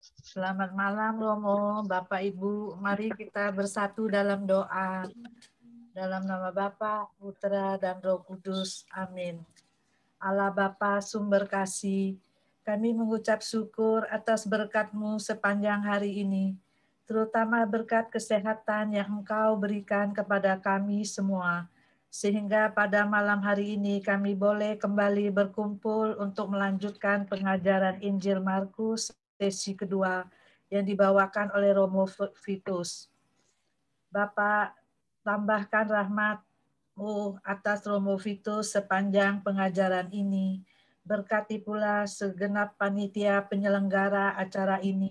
Selamat malam Romo, Bapak Ibu. Mari kita bersatu dalam doa. Dalam nama Bapa, Putra, dan Roh Kudus. Amin. Allah Bapa sumber kasih, kami mengucap syukur atas berkat-Mu sepanjang hari ini, terutama berkat kesehatan yang Engkau berikan kepada kami semua, sehingga pada malam hari ini kami boleh kembali berkumpul untuk melanjutkan pengajaran Injil Markus sesi kedua yang dibawakan oleh Romo Vitus. Bapak, tambahkan rahmat-Mu atas Romo Vitus sepanjang pengajaran ini. Berkati pula segenap panitia penyelenggara acara ini,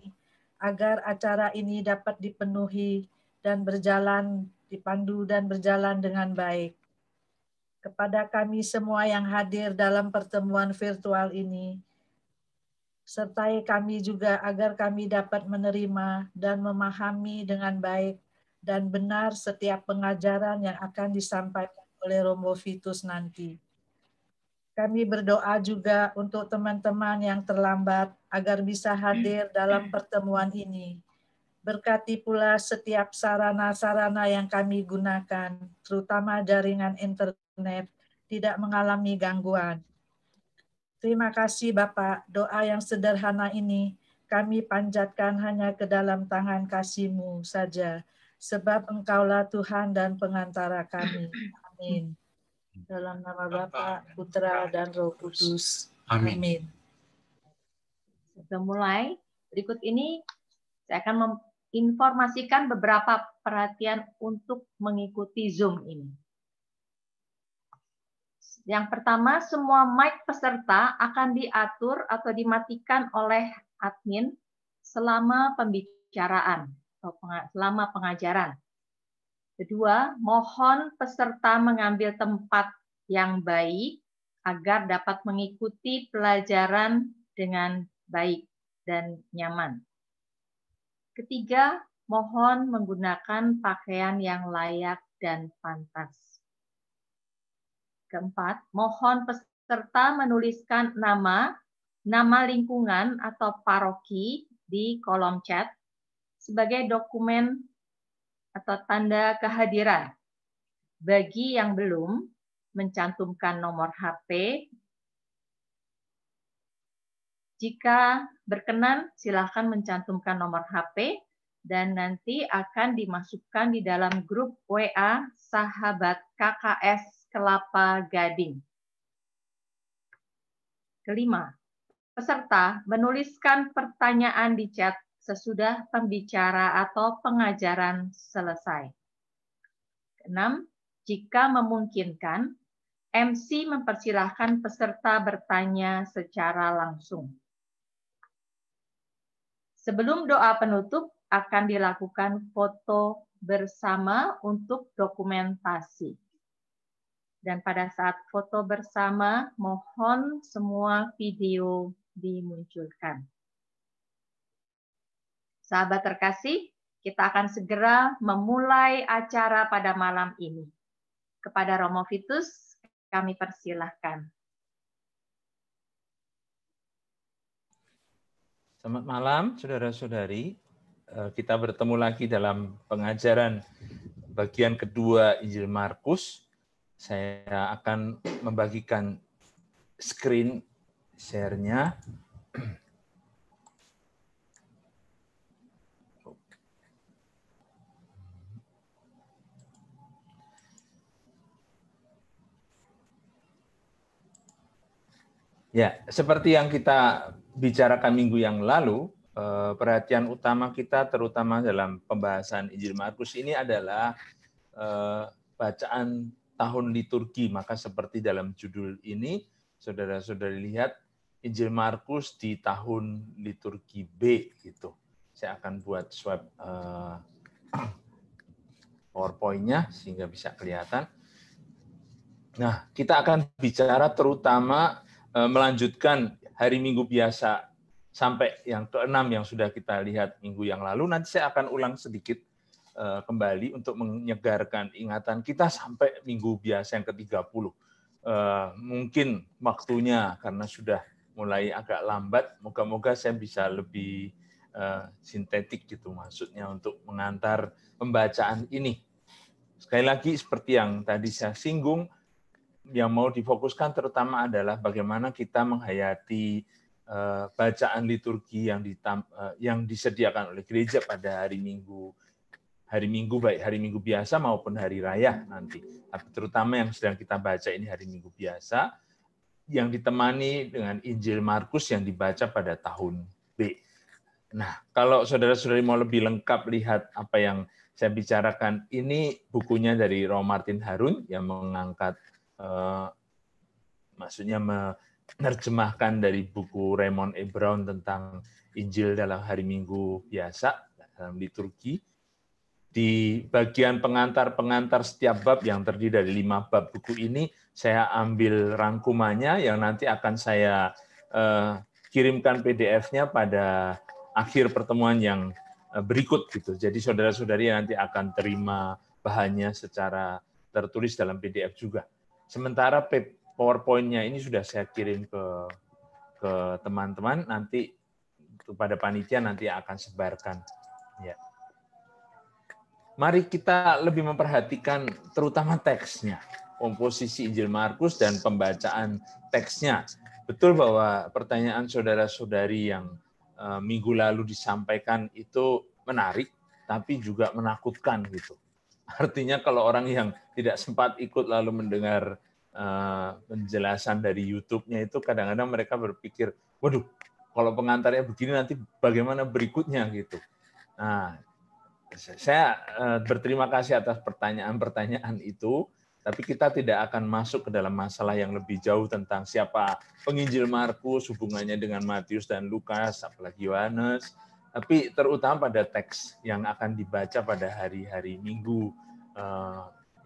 agar acara ini dapat dipenuhi dan dipandu dan berjalan dengan baik. Kepada kami semua yang hadir dalam pertemuan virtual ini, sertai kami juga agar kami dapat menerima dan memahami dengan baik dan benar setiap pengajaran yang akan disampaikan oleh Romo Vitus nanti. Kami berdoa juga untuk teman-teman yang terlambat agar bisa hadir dalam pertemuan ini. Berkati pula setiap sarana-sarana yang kami gunakan, terutama jaringan internet, tidak mengalami gangguan. Terima kasih Bapak, doa yang sederhana ini kami panjatkan hanya ke dalam tangan kasih-Mu saja, sebab Engkaulah Tuhan dan pengantara kami. Amin. Dalam nama Bapa, Putra, dan Roh Kudus. Amin. Sebelum mulai, berikut ini saya akan menginformasikan beberapa perhatian untuk mengikuti Zoom ini. Yang pertama, semua mic peserta akan diatur atau dimatikan oleh admin selama pembicaraan atau selama pengajaran. Kedua, mohon peserta mengambil tempat yang baik agar dapat mengikuti pelajaran dengan baik dan nyaman. Ketiga, mohon menggunakan pakaian yang layak dan pantas. Keempat, mohon peserta menuliskan nama lingkungan atau paroki di kolom chat sebagai dokumen atau tanda kehadiran. Bagi yang belum, mencantumkan nomor HP. Jika berkenan, silakan mencantumkan nomor HP dan nanti akan dimasukkan di dalam grup WA Sahabat KKS Kelapa Gading. Kelima, peserta menuliskan pertanyaan di chat sesudah pembicara atau pengajaran selesai. Keenam, jika memungkinkan, MC mempersilahkan peserta bertanya secara langsung. Sebelum doa penutup, akan dilakukan foto bersama untuk dokumentasi. Dan pada saat foto bersama, mohon semua video dimunculkan. Sahabat terkasih, kita akan segera memulai acara pada malam ini. Kepada Romo Vitus, kami persilahkan. Selamat malam, saudara-saudari. Kita bertemu lagi dalam pengajaran bagian kedua Injil Markus. Saya akan membagikan screen share-nya. Ya, seperti yang kita bicarakan minggu yang lalu, perhatian utama kita terutama dalam pembahasan Injil Markus ini adalah bacaan tahun liturgi. Maka seperti dalam judul ini, saudara-saudari lihat Injil Markus di tahun liturgi B gitu. Saya akan buat swap PowerPoint-nya sehingga bisa kelihatan. Nah, kita akan bicara terutama melanjutkan hari Minggu biasa sampai yang ke-6 yang sudah kita lihat minggu yang lalu. Nanti saya akan ulang sedikit kembali untuk menyegarkan ingatan kita sampai minggu biasa yang ke-30. Mungkin waktunya karena sudah mulai agak lambat, moga-moga saya bisa lebih sintetik gitu maksudnya untuk mengantar pembacaan ini. Sekali lagi seperti yang tadi saya singgung, yang mau difokuskan terutama adalah bagaimana kita menghayati bacaan liturgi yang disediakan oleh gereja pada hari Minggu baik hari Minggu biasa maupun hari raya nanti. Tapi terutama yang sedang kita baca ini hari Minggu biasa yang ditemani dengan Injil Markus yang dibaca pada tahun B. Nah, kalau saudara-saudari mau lebih lengkap lihat apa yang saya bicarakan, ini bukunya dari Roh Martin Harun yang mengangkat, maksudnya menerjemahkan dari buku Raymond E. Brown tentang Injil dalam hari Minggu biasa, dalam liturgi. Di bagian pengantar setiap bab yang terdiri dari 5 bab buku ini, saya ambil rangkumannya yang nanti akan saya kirimkan PDF-nya pada akhir pertemuan yang berikut gitu. Jadi saudara-saudari nanti akan terima bahannya secara tertulis dalam PDF juga. Sementara PowerPoint-nya ini sudah saya kirim ke teman-teman, nanti kepada panitia nanti akan sebarkan. Ya. Mari kita lebih memperhatikan terutama teksnya, komposisi Injil Markus dan pembacaan teksnya. Betul bahwa pertanyaan saudara-saudari yang minggu lalu disampaikan itu menarik, tapi juga menakutkan gitu. Artinya kalau orang yang tidak sempat ikut lalu mendengar penjelasan dari YouTube-nya itu kadang-kadang mereka berpikir, waduh, kalau pengantarnya begini nanti bagaimana berikutnya gitu. Nah, saya berterima kasih atas pertanyaan-pertanyaan itu, tapi kita tidak akan masuk ke dalam masalah yang lebih jauh tentang siapa penginjil Markus, hubungannya dengan Matius dan Lukas, apalagi Yohanes, tapi terutama pada teks yang akan dibaca pada hari-hari Minggu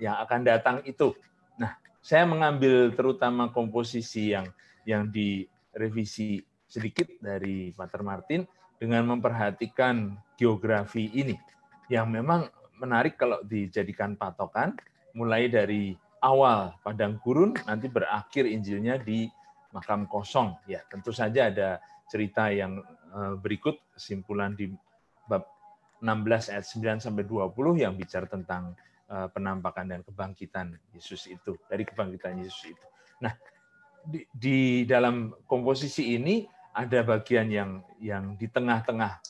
yang akan datang itu. Nah, saya mengambil terutama komposisi yang direvisi sedikit dari Pater Martin dengan memperhatikan geografi ini, yang memang menarik kalau dijadikan patokan, mulai dari awal padang gurun, nanti berakhir Injilnya di makam kosong. Ya, tentu saja ada cerita yang berikut, kesimpulan di bab 16 ayat 9 sampai 20 yang bicara tentang penampakan dan kebangkitan Yesus itu, dari kebangkitan Yesus itu. Nah, di dalam komposisi ini ada bagian yang di tengah-tengah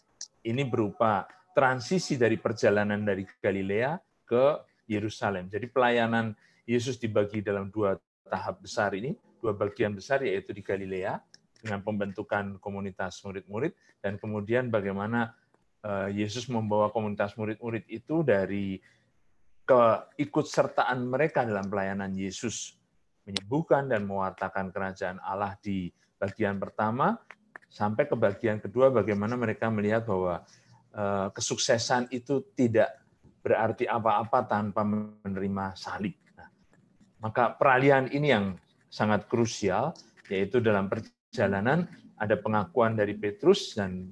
ini berupa transisi dari perjalanan dari Galilea ke Yerusalem. Jadi pelayanan Yesus dibagi dalam 2 tahap besar ini, 2 bagian besar, yaitu di Galilea dengan pembentukan komunitas murid-murid, dan kemudian bagaimana Yesus membawa komunitas murid-murid itu dari keikutsertaan mereka dalam pelayanan Yesus, menyembuhkan dan mewartakan kerajaan Allah di bagian pertama, sampai ke bagian kedua bagaimana mereka melihat bahwa kesuksesan itu tidak berarti apa-apa tanpa menerima salib. Nah, maka peralihan ini yang sangat krusial, yaitu dalam perjalanan ada pengakuan dari Petrus dan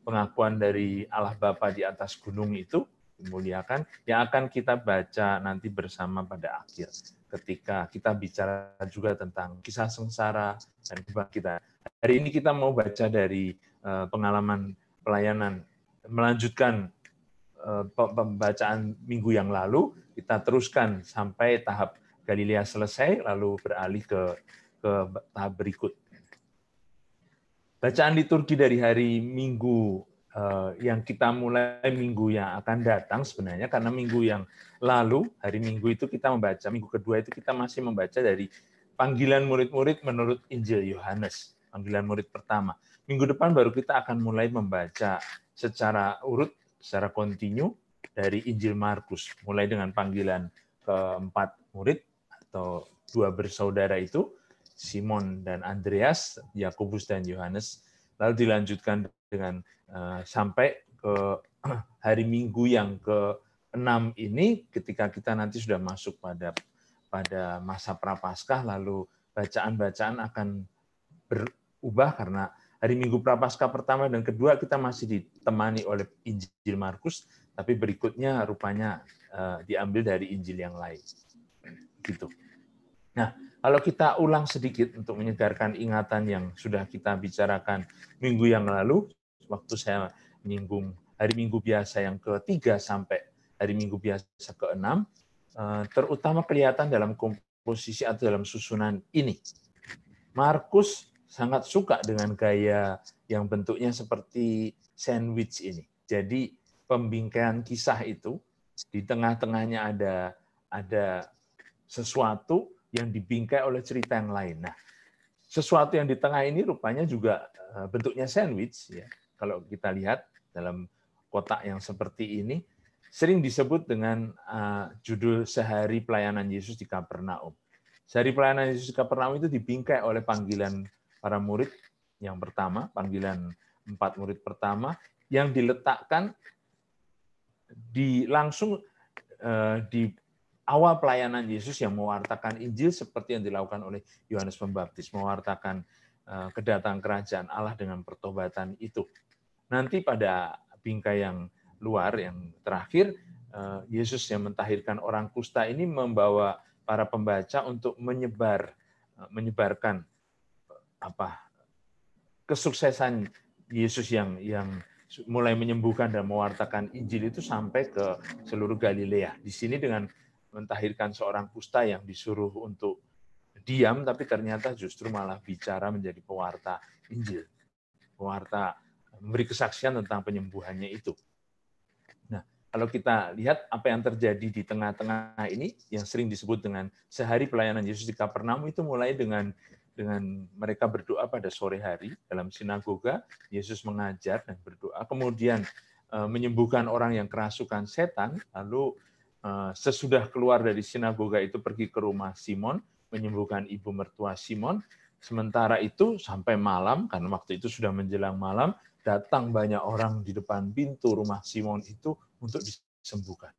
pengakuan dari Allah Bapa di atas gunung itu dimuliakan, yang akan kita baca nanti bersama pada akhir, ketika kita bicara juga tentang kisah sengsara dan kebangkitan. Hari ini kita mau baca dari pengalaman pelayanan, melanjutkan pembacaan minggu yang lalu, kita teruskan sampai tahap Galilea selesai, lalu beralih ke tahap berikut. Bacaan liturgi dari hari Minggu yang kita mulai minggu yang akan datang sebenarnya, karena minggu yang lalu, hari Minggu itu kita membaca, minggu kedua itu kita masih membaca dari panggilan murid-murid menurut Injil Yohanes, panggilan murid pertama. Minggu depan baru kita akan mulai membaca secara urut, secara kontinu dari Injil Markus, mulai dengan panggilan keempat murid atau 2 bersaudara itu, Simon dan Andreas, Yakobus dan Yohanes, lalu dilanjutkan dengan sampai ke hari Minggu yang ke-6 ini, ketika kita nanti sudah masuk pada masa Prapaskah, lalu bacaan-bacaan akan berubah karena hari Minggu Prapaskah pertama dan kedua kita masih ditemani oleh Injil Markus, tapi berikutnya rupanya diambil dari Injil yang lain. Gitu. Nah, kalau kita ulang sedikit untuk menyegarkan ingatan yang sudah kita bicarakan minggu yang lalu, waktu saya menyinggung hari Minggu biasa yang ke-3 sampai hari Minggu biasa ke-6, terutama kelihatan dalam komposisi atau dalam susunan ini. Markus sangat suka dengan gaya yang bentuknya seperti sandwich ini. Jadi pembingkaian kisah itu di tengah-tengahnya ada sesuatu yang dibingkai oleh cerita yang lain. Nah, sesuatu yang di tengah ini rupanya juga bentuknya sandwich ya. Kalau kita lihat dalam kotak yang seperti ini, sering disebut dengan judul Sehari Pelayanan Yesus di Kapernaum. Sehari Pelayanan Yesus di Kapernaum itu dibingkai oleh panggilan para murid yang pertama, panggilan 4 murid pertama, yang diletakkan langsung di awal pelayanan Yesus yang mewartakan Injil seperti yang dilakukan oleh Yohanes Pembaptis, mewartakan kedatangan kerajaan Allah dengan pertobatan itu. Nanti pada bingkai yang luar, yang terakhir, Yesus yang mentahirkan orang kusta ini membawa para pembaca untuk menyebarkan kesuksesan Yesus yang mulai menyembuhkan dan mewartakan Injil itu sampai ke seluruh Galilea. Di sini dengan mentahirkan seorang kusta yang disuruh untuk diam, tapi ternyata justru malah bicara menjadi pewarta Injil. Pewarta memberi kesaksian tentang penyembuhannya itu. Nah, kalau kita lihat apa yang terjadi di tengah-tengah ini, yang sering disebut dengan Sehari Pelayanan Yesus di Kapernaum, itu mulai dengan mereka berdoa pada sore hari dalam sinagoga, Yesus mengajar dan berdoa, kemudian menyembuhkan orang yang kerasukan setan, lalu sesudah keluar dari sinagoga itu pergi ke rumah Simon, menyembuhkan ibu mertua Simon. Sementara itu sampai malam, karena waktu itu sudah menjelang malam, datang banyak orang di depan pintu rumah Simon itu untuk disembuhkan.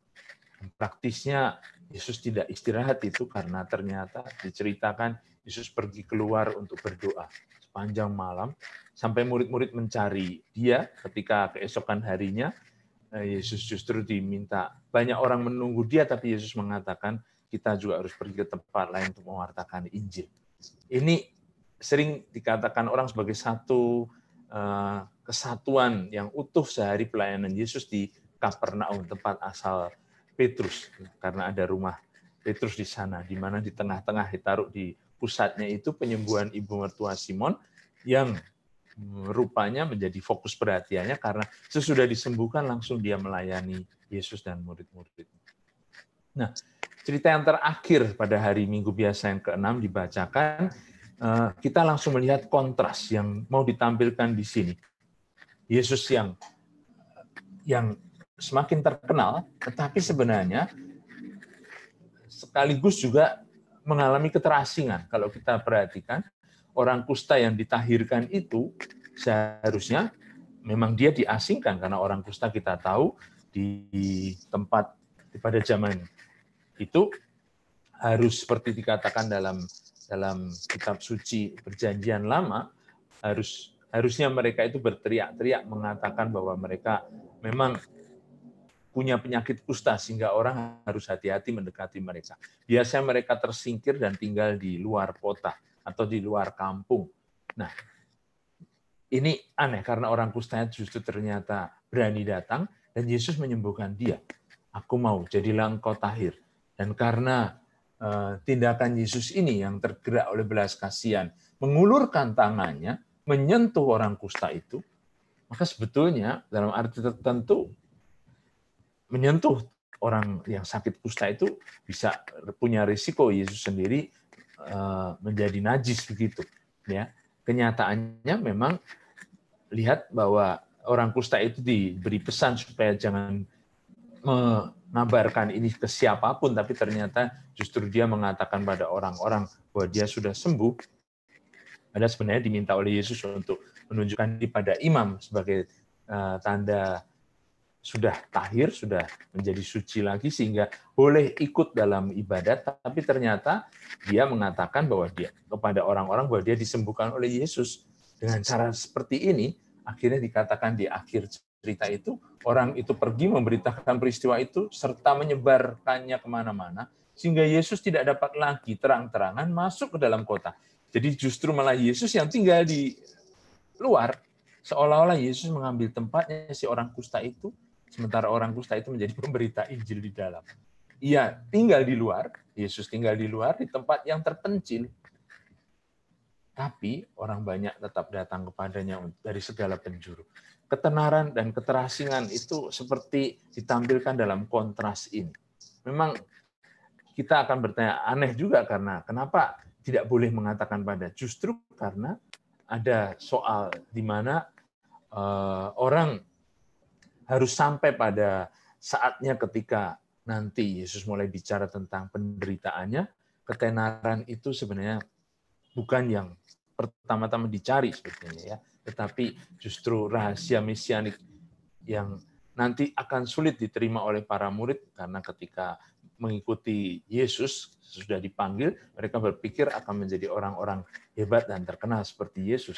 Praktisnya Yesus tidak istirahat itu karena ternyata diceritakan Yesus pergi keluar untuk berdoa sepanjang malam sampai murid-murid mencari dia. Ketika keesokan harinya Yesus justru diminta, banyak orang menunggu dia, tapi Yesus mengatakan kita juga harus pergi ke tempat lain untuk mewartakan Injil. Ini sering dikatakan orang sebagai satu kesatuan yang utuh Sehari Pelayanan Yesus di Kapernaum, tempat asal Petrus, karena ada rumah Petrus di sana, di mana di tengah-tengah ditaruh di pusatnya itu penyembuhan ibu mertua Simon yang rupanya menjadi fokus perhatiannya karena sesudah disembuhkan langsung dia melayani Yesus dan murid-murid. Nah, cerita yang terakhir pada hari Minggu biasa yang ke-6 dibacakan, kita langsung melihat kontras yang mau ditampilkan di sini. Yesus yang semakin terkenal, tetapi sebenarnya sekaligus juga mengalami keterasingan. Kalau kita perhatikan, orang kusta yang ditahirkan itu seharusnya memang dia diasingkan, karena orang kusta kita tahu di tempat pada zaman itu harus seperti dikatakan dalam kitab suci Perjanjian Lama, harusnya mereka itu berteriak-teriak mengatakan bahwa mereka memang punya penyakit kusta sehingga orang harus hati-hati mendekati mereka. Biasanya mereka tersingkir dan tinggal di luar kota atau di luar kampung. Nah, ini aneh karena orang kustanya justru ternyata berani datang dan Yesus menyembuhkan dia. Aku mau, jadilah engkau tahir. Dan karena tindakan Yesus ini yang tergerak oleh belas kasihan, mengulurkan tangannya, menyentuh orang kusta itu, maka sebetulnya dalam arti tertentu menyentuh orang yang sakit kusta itu bisa punya risiko Yesus sendiri menjadi najis begitu. Ya, kenyataannya memang lihat bahwa orang kusta itu diberi pesan supaya jangan mengabarkan ini ke siapapun, tapi ternyata justru dia mengatakan pada orang-orang bahwa dia sudah sembuh. Ada sebenarnya diminta oleh Yesus untuk menunjukkan pada imam sebagai tanda sudah tahir, sudah menjadi suci lagi sehingga boleh ikut dalam ibadat, tapi ternyata dia mengatakan bahwa dia kepada orang-orang bahwa dia disembuhkan oleh Yesus. Dengan cara seperti ini, akhirnya dikatakan di akhir cerita itu, orang itu pergi memberitakan peristiwa itu serta menyebarkannya kemana-mana, sehingga Yesus tidak dapat lagi terang-terangan masuk ke dalam kota. Jadi justru malah Yesus yang tinggal di luar, Seolah-olah Yesus mengambil tempatnya si orang kusta itu, sementara orang kusta itu menjadi pemberita Injil di dalam. Ia tinggal di luar, Yesus tinggal di luar, di tempat yang terpencil. Tapi orang banyak tetap datang kepadanya dari segala penjuru. Ketenaran dan keterasingan itu seperti ditampilkan dalam kontras ini. Memang kita akan bertanya, aneh juga karena kenapa tidak boleh mengatakan pada? Justru karena ada soal di mana orang harus sampai pada saatnya ketika nanti Yesus mulai bicara tentang penderitaannya, ketenaran itu sebenarnya bukan yang pertama-tama dicari sebetulnya ya, tetapi justru rahasia mesianik yang nanti akan sulit diterima oleh para murid karena ketika mengikuti Yesus sudah dipanggil, mereka berpikir akan menjadi orang-orang hebat dan terkenal seperti Yesus.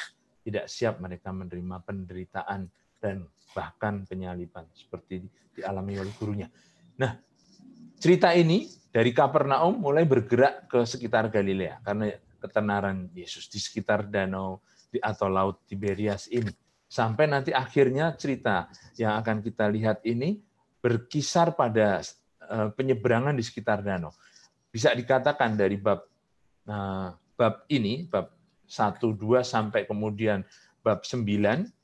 Tidak siap mereka menerima penderitaan dan bahkan penyaliban seperti dialami oleh gurunya. Nah, cerita ini dari Kapernaum mulai bergerak ke sekitar Galilea karena ketenaran Yesus di sekitar danau atau laut Tiberias ini. Sampai nanti akhirnya cerita yang akan kita lihat ini berkisar pada penyeberangan di sekitar danau. Bisa dikatakan dari bab ini, bab 1, 2 sampai kemudian bab 9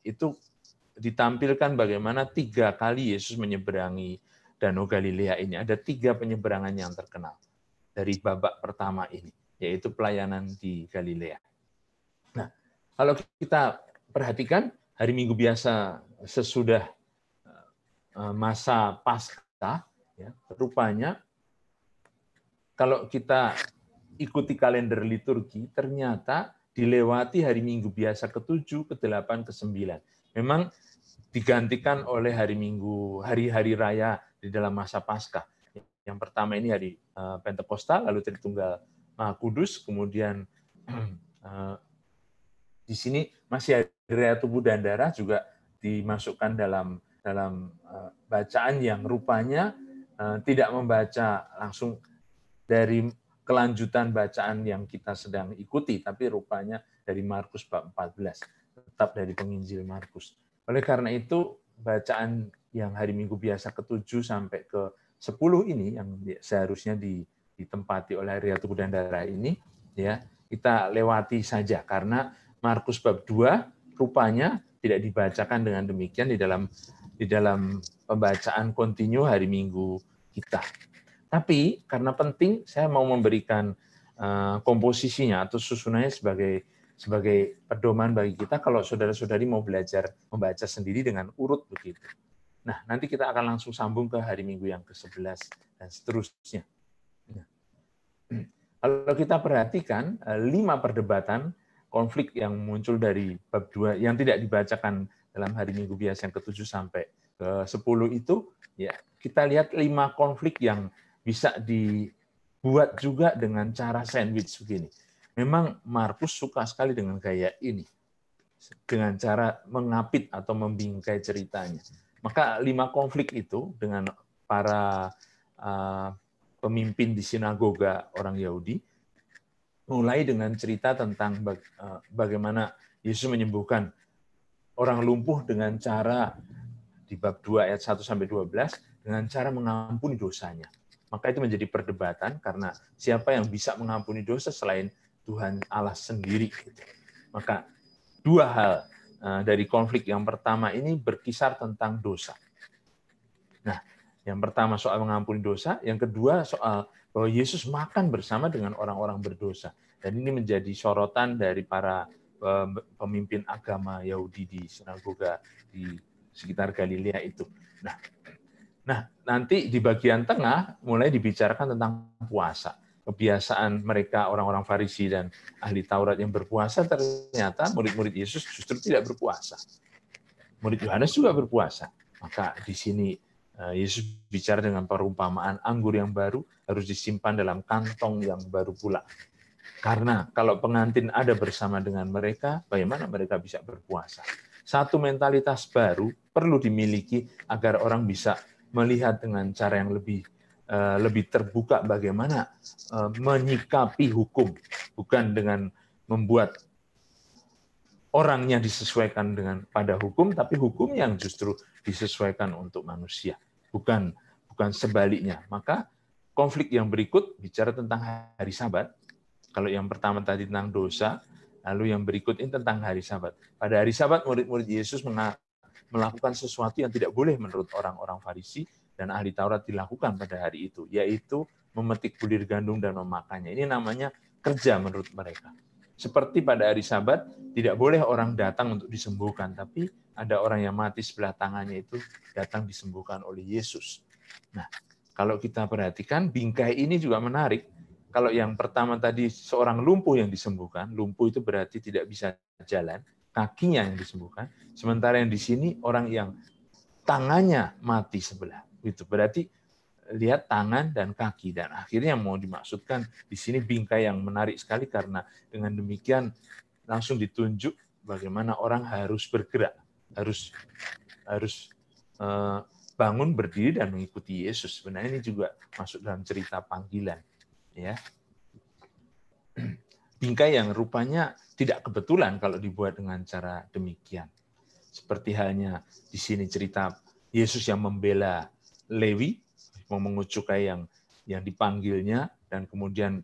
itu ditampilkan bagaimana 3 kali Yesus menyeberangi Danau Galilea ini. Ada 3 penyeberangan yang terkenal dari babak pertama ini, yaitu pelayanan di Galilea. Nah, kalau kita perhatikan hari Minggu biasa sesudah masa Paskah, ya, rupanya kalau kita ikuti kalender liturgi, ternyata dilewati hari Minggu biasa ke-7, ke-8, ke-9. Memang digantikan oleh hari Minggu, hari-hari raya di dalam masa Paskah. Yang pertama ini hari Pentakosta, lalu Tritunggal Maha Kudus, kemudian di sini masih hari Raya Tubuh dan Darah juga dimasukkan dalam bacaan yang rupanya tidak membaca langsung dari kelanjutan bacaan yang kita sedang ikuti, tapi rupanya dari Markus bab 14, tetap dari penginjil Markus. Oleh karena itu, bacaan yang hari Minggu biasa ke-7 sampai ke-10 ini, yang seharusnya ditempati oleh Raya Tubuh dan Darah ini, ya kita lewati saja, karena Markus bab 2 rupanya tidak dibacakan dengan demikian di dalam pembacaan kontinu hari Minggu kita. Tapi karena penting, saya mau memberikan komposisinya atau susunannya sebagai pedoman bagi kita kalau saudara-saudari mau belajar membaca sendiri dengan urut begitu. Nah, nanti kita akan langsung sambung ke hari Minggu yang ke-11 dan seterusnya. Kalau kita perhatikan 5 perdebatan konflik yang muncul dari bab 2 yang tidak dibacakan dalam hari Minggu biasa yang ke-7 sampai ke-10 itu, ya kita lihat 5 konflik yang bisa dibuat juga dengan cara sandwich begini. Memang Markus suka sekali dengan gaya ini, dengan cara mengapit atau membingkai ceritanya. Maka 5 konflik itu dengan para pemimpin di sinagoga orang Yahudi, mulai dengan cerita tentang bagaimana Yesus menyembuhkan orang lumpuh dengan cara di bab 2 ayat 1 sampai 12 dengan cara mengampuni dosanya. Maka itu menjadi perdebatan karena siapa yang bisa mengampuni dosa selain Tuhan Allah sendiri. Maka 2 hal dari konflik yang pertama ini berkisar tentang dosa. Nah, yang pertama soal mengampuni dosa, yang kedua soal bahwa Yesus makan bersama dengan orang-orang berdosa. Dan ini menjadi sorotan dari para pemimpin agama Yahudi di sinagoga di sekitar Galilea itu. Nah, nanti di bagian tengah mulai dibicarakan tentang puasa. Kebiasaan mereka orang-orang Farisi dan ahli Taurat yang berpuasa, ternyata murid-murid Yesus justru tidak berpuasa. Murid Yohanes juga berpuasa. Maka di sini Yesus bicara dengan perumpamaan anggur yang baru harus disimpan dalam kantong yang baru pula. Karena kalau pengantin ada bersama dengan mereka, bagaimana mereka bisa berpuasa? Satu mentalitas baru perlu dimiliki agar orang bisa melihat dengan cara yang lebih terbuka bagaimana menyikapi hukum, bukan dengan membuat orangnya disesuaikan dengan pada hukum, tapi hukum yang justru disesuaikan untuk manusia, bukan sebaliknya. Maka konflik yang berikut bicara tentang hari Sabat. Kalau yang pertama tadi tentang dosa, lalu yang berikut ini tentang hari Sabat. Pada hari Sabat murid-murid Yesus melakukan sesuatu yang tidak boleh menurut orang-orang Farisi dan ahli Taurat dilakukan pada hari itu, yaitu memetik bulir gandum dan memakannya. Ini namanya kerja menurut mereka. Seperti pada hari Sabat, tidak boleh orang datang untuk disembuhkan, tapi ada orang yang mati sebelah tangannya itu datang disembuhkan oleh Yesus. Nah, kalau kita perhatikan, bingkai ini juga menarik. Kalau yang pertama tadi seorang lumpuh yang disembuhkan, lumpuh itu berarti tidak bisa jalan, kakinya yang disembuhkan. Sementara yang di sini orang yang tangannya mati sebelah. Itu berarti lihat tangan dan kaki, dan akhirnya mau dimaksudkan di sini bingkai yang menarik sekali, karena dengan demikian langsung ditunjuk bagaimana orang harus bergerak, harus bangun, berdiri dan mengikuti Yesus. Sebenarnya ini juga masuk dalam cerita panggilan, ya. Bingkai yang rupanya tidak kebetulan kalau dibuat dengan cara demikian. Seperti halnya di sini cerita Yesus yang membela Lewi, mau mengucukai yang dipanggilnya dan kemudian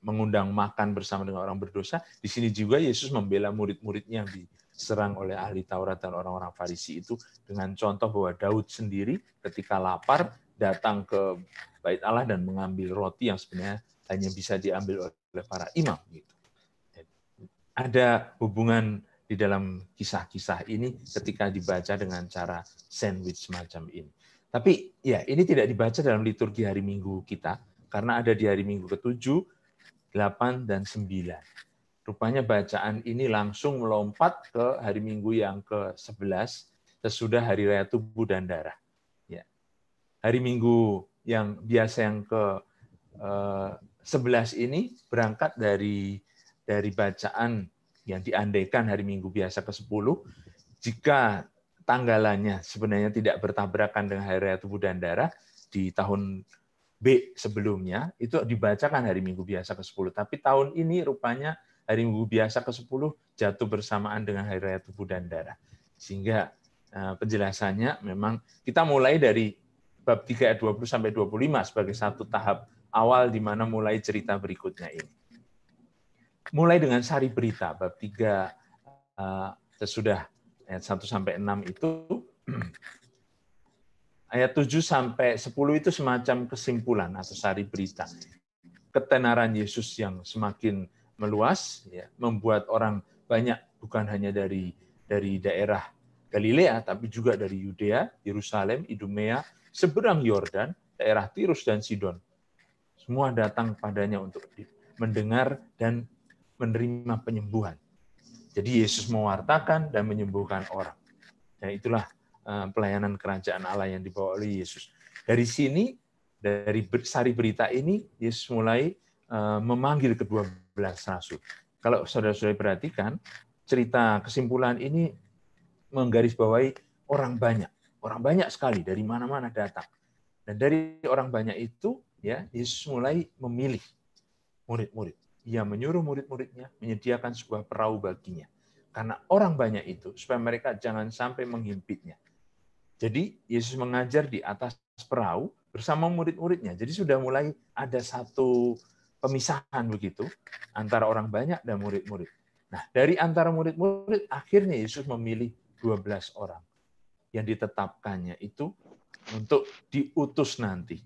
mengundang makan bersama dengan orang berdosa. Di sini juga Yesus membela murid-muridnya yang diserang oleh ahli Taurat dan orang-orang Farisi itu dengan contoh bahwa Daud sendiri ketika lapar datang ke Bait Allah dan mengambil roti yang sebenarnya hanya bisa diambil oleh para imam. Gitu. Ada hubungan di dalam kisah-kisah ini ketika dibaca dengan cara sandwich semacam ini. Tapi ya ini tidak dibaca dalam liturgi hari Minggu kita, karena ada di hari Minggu ke-7, 8, dan 9. Rupanya bacaan ini langsung melompat ke hari Minggu yang ke-11, sesudah Hari Raya Tubuh dan Darah. Ya. Hari Minggu yang biasa yang ke-11 ini berangkat dari bacaan yang diandaikan hari Minggu biasa ke-10, jika tanggalannya sebenarnya tidak bertabrakan dengan Hari Raya Tubuh dan Darah di tahun B sebelumnya, itu dibacakan hari Minggu biasa ke-10. Tapi tahun ini rupanya hari Minggu biasa ke-10 jatuh bersamaan dengan Hari Raya Tubuh dan Darah. Sehingga penjelasannya memang kita mulai dari bab 3 ayat 20 sampai 25 sebagai satu tahap awal di mana mulai cerita berikutnya ini. Mulai dengan sari berita, bab 3 sesudah ayat 1 sampai 6 itu, ayat 7 sampai 10 itu semacam kesimpulan atau sari berita. Ketenaran Yesus yang semakin meluas, ya, membuat orang banyak bukan hanya dari daerah Galilea, tapi juga dari Yudea, Yerusalem, Idumea, seberang Yordan, daerah Tirus dan Sidon. Semua datang padanya untuk mendengar dan menerima penyembuhan. Jadi Yesus mewartakan dan menyembuhkan orang. Dan itulah pelayanan kerajaan Allah yang dibawa oleh Yesus. Dari sini, dari sari berita ini, Yesus mulai memanggil ke-12 rasul. Kalau saudara-saudara perhatikan, cerita kesimpulan ini menggarisbawahi orang banyak sekali dari mana-mana datang. Dan dari orang banyak itu, ya, Yesus mulai memilih murid-murid. Ia menyuruh murid-muridnya menyediakan sebuah perahu baginya. Karena orang banyak itu, supaya mereka jangan sampai menghimpitnya. Jadi, Yesus mengajar di atas perahu bersama murid-muridnya. Jadi, sudah mulai ada satu pemisahan begitu antara orang banyak dan murid-murid. Nah, dari antara murid-murid, akhirnya Yesus memilih 12 orang yang ditetapkannya itu untuk diutus nanti.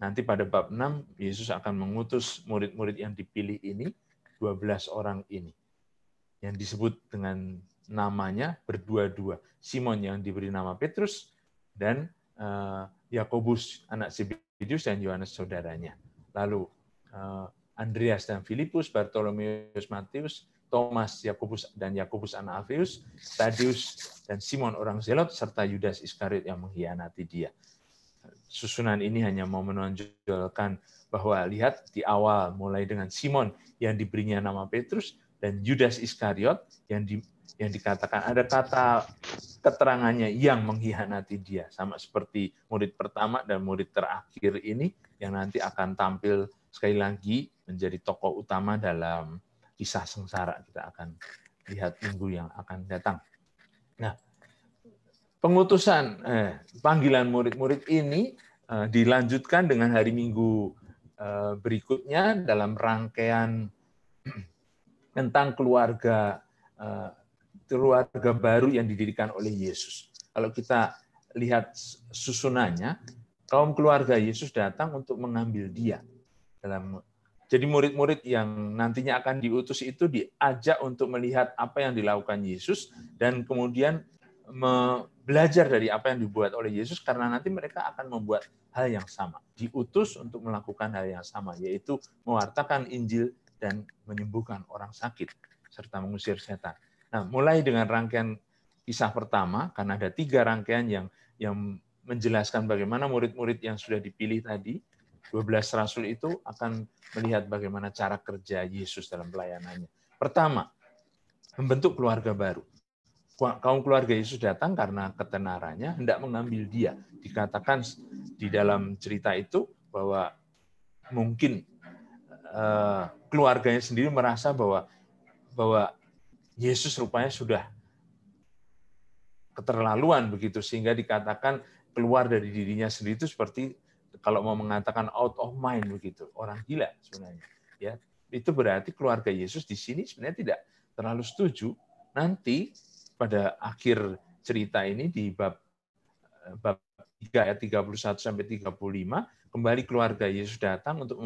Nanti pada bab 6, Yesus akan mengutus murid-murid yang dipilih ini, 12 orang ini. Yang disebut dengan namanya berdua-dua. Simon yang diberi nama Petrus, dan Yakobus anak Zebedius dan Yohanes saudaranya. Lalu Andreas dan Filipus, Bartolomeus, Matius, Thomas, Yakobus dan Yakobus anak Alfeus, Tadeus dan Simon orang Zelot, serta Yudas Iskariot yang mengkhianati dia. Susunan ini hanya mau menonjolkan bahwa lihat di awal mulai dengan Simon yang diberinya nama Petrus dan Yudas Iskariot yang dikatakan ada kata keterangannya yang mengkhianati dia, sama seperti murid pertama dan murid terakhir ini yang nanti akan tampil sekali lagi menjadi tokoh utama dalam kisah sengsara. Kita akan lihat minggu yang akan datang. Nah, pengutusan panggilan murid-murid ini dilanjutkan dengan hari Minggu berikutnya dalam rangkaian tentang keluarga baru yang didirikan oleh Yesus. Kalau kita lihat susunannya, kaum keluarga Yesus datang untuk mengambil dia. Jadi murid-murid yang nantinya akan diutus itu diajak untuk melihat apa yang dilakukan Yesus dan kemudian belajar dari apa yang dibuat oleh Yesus, karena nanti mereka akan membuat hal yang sama. Diutus untuk melakukan hal yang sama, yaitu mewartakan Injil dan menyembuhkan orang sakit, serta mengusir setan. Nah, mulai dengan rangkaian kisah pertama, karena ada 3 rangkaian yang menjelaskan bagaimana murid-murid yang sudah dipilih tadi, 12 rasul itu akan melihat bagaimana cara kerja Yesus dalam pelayanannya. Pertama, membentuk keluarga baru. Kaum keluarga Yesus datang karena ketenarannya hendak mengambil dia. Dikatakan di dalam cerita itu bahwa mungkin keluarganya sendiri merasa bahwa Yesus rupanya sudah keterlaluan begitu, sehingga dikatakan keluar dari dirinya sendiri itu seperti kalau mau mengatakan out of mind begitu, orang gila sebenarnya. Ya, itu berarti keluarga Yesus di sini sebenarnya tidak terlalu setuju. Nanti pada akhir cerita ini di bab 3 ayat 31 sampai 35 kembali keluarga Yesus datang untuk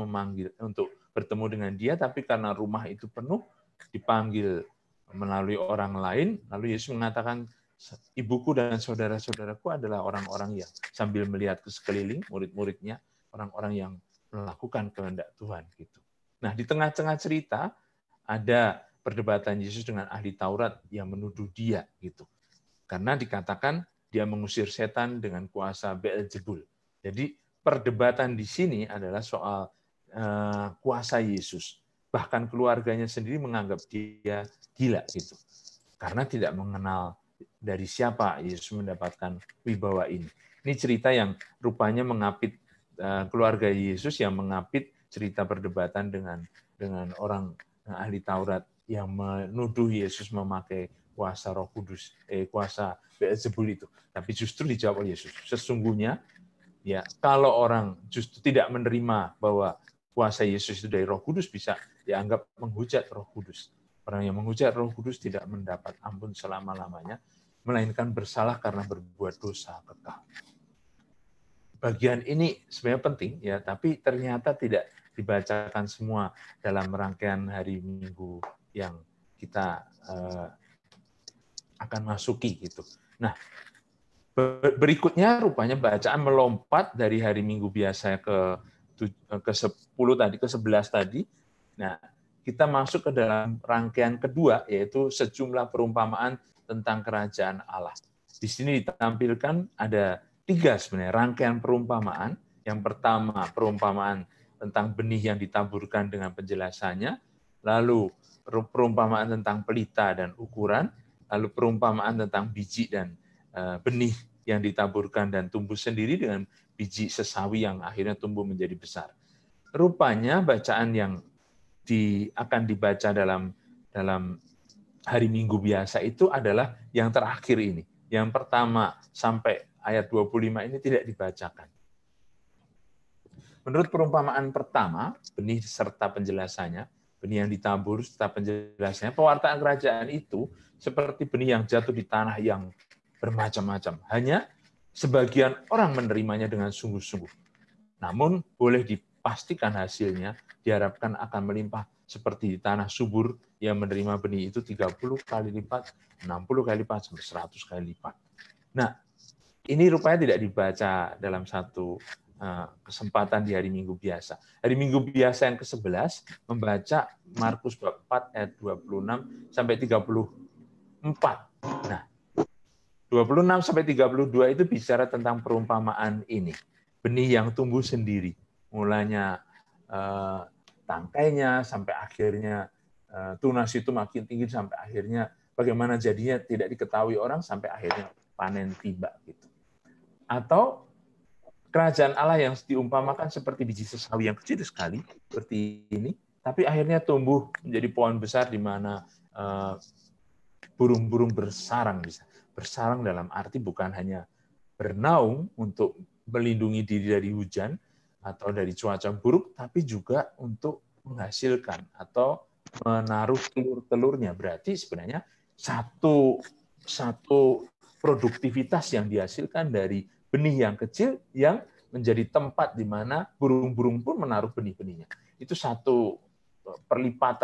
bertemu dengan dia, tapi karena rumah itu penuh dipanggil melalui orang lain, lalu Yesus mengatakan, ibuku dan saudara-saudaraku adalah orang-orang yang, sambil melihat ke sekeliling murid-muridnya, orang-orang yang melakukan kehendak Tuhan gitu. Nah, di tengah-tengah cerita ada perdebatan Yesus dengan ahli Taurat yang menuduh dia gitu. Karena dikatakan dia mengusir setan dengan kuasa Beelzebul. Jadi perdebatan di sini adalah soal kuasa Yesus. Bahkan keluarganya sendiri menganggap dia gila gitu. Karena tidak mengenal dari siapa Yesus mendapatkan wibawa ini. Ini cerita yang rupanya mengapit keluarga Yesus, yang mengapit cerita perdebatan dengan orang ahli Taurat yang menuduh Yesus memakai kuasa Roh Kudus, kuasa Beelzebul itu. Tapi justru dijawab oleh Yesus. Sesungguhnya ya, kalau orang justru tidak menerima bahwa kuasa Yesus itu dari Roh Kudus, bisa dianggap menghujat Roh Kudus. Orang yang menghujat Roh Kudus tidak mendapat ampun selama-lamanya, melainkan bersalah karena berbuat dosa kekal. Bagian ini sebenarnya penting ya, tapi ternyata tidak dibacakan semua dalam rangkaian hari Minggu yang kita akan masuki gitu. Nah, berikutnya rupanya bacaan melompat dari hari Minggu biasa ke 10 tadi, ke 11 tadi. Nah, kita masuk ke dalam rangkaian kedua, yaitu sejumlah perumpamaan tentang kerajaan Allah. Di sini ditampilkan ada 3 sebenarnya rangkaian perumpamaan. Yang pertama, perumpamaan tentang benih yang ditaburkan dengan penjelasannya, lalu perumpamaan tentang pelita dan ukuran, lalu perumpamaan tentang biji dan benih yang ditaburkan dan tumbuh sendiri dengan biji sesawi yang akhirnya tumbuh menjadi besar. Rupanya bacaan yang akan dibaca dalam hari Minggu biasa itu adalah yang terakhir ini. Yang pertama sampai ayat 25 ini tidak dibacakan. Menurut perumpamaan pertama, benih serta penjelasannya, benih yang ditabur serta penjelasannya, pewartaan kerajaan itu seperti benih yang jatuh di tanah yang bermacam-macam. Hanya sebagian orang menerimanya dengan sungguh-sungguh. Namun boleh dipastikan hasilnya diharapkan akan melimpah seperti di tanah subur yang menerima benih itu 30 kali lipat, 60 kali lipat, sampai 100 kali lipat. Nah, ini rupanya tidak dibaca dalam satu kesempatan di hari Minggu biasa. Hari Minggu biasa yang ke-11 membaca Markus bab 4 ayat 26 sampai 34. Nah, 26 sampai 32 itu bicara tentang perumpamaan ini. Benih yang tumbuh sendiri. Mulanya tangkainya sampai akhirnya tunas itu makin tinggi sampai akhirnya bagaimana jadinya tidak diketahui orang sampai akhirnya panen tiba gitu. Atau kerajaan Allah yang diumpamakan seperti biji sesawi yang kecil sekali seperti ini, tapi akhirnya tumbuh menjadi pohon besar di mana burung-burung bersarang bisa. Bersarang dalam arti bukan hanya bernaung untuk melindungi diri dari hujan atau dari cuaca buruk, tapi juga untuk menghasilkan atau menaruh telur-telurnya. Berarti sebenarnya satu produktivitas yang dihasilkan dari benih yang kecil yang menjadi tempat di mana burung-burung pun menaruh benih-benihnya. Itu satu perlipat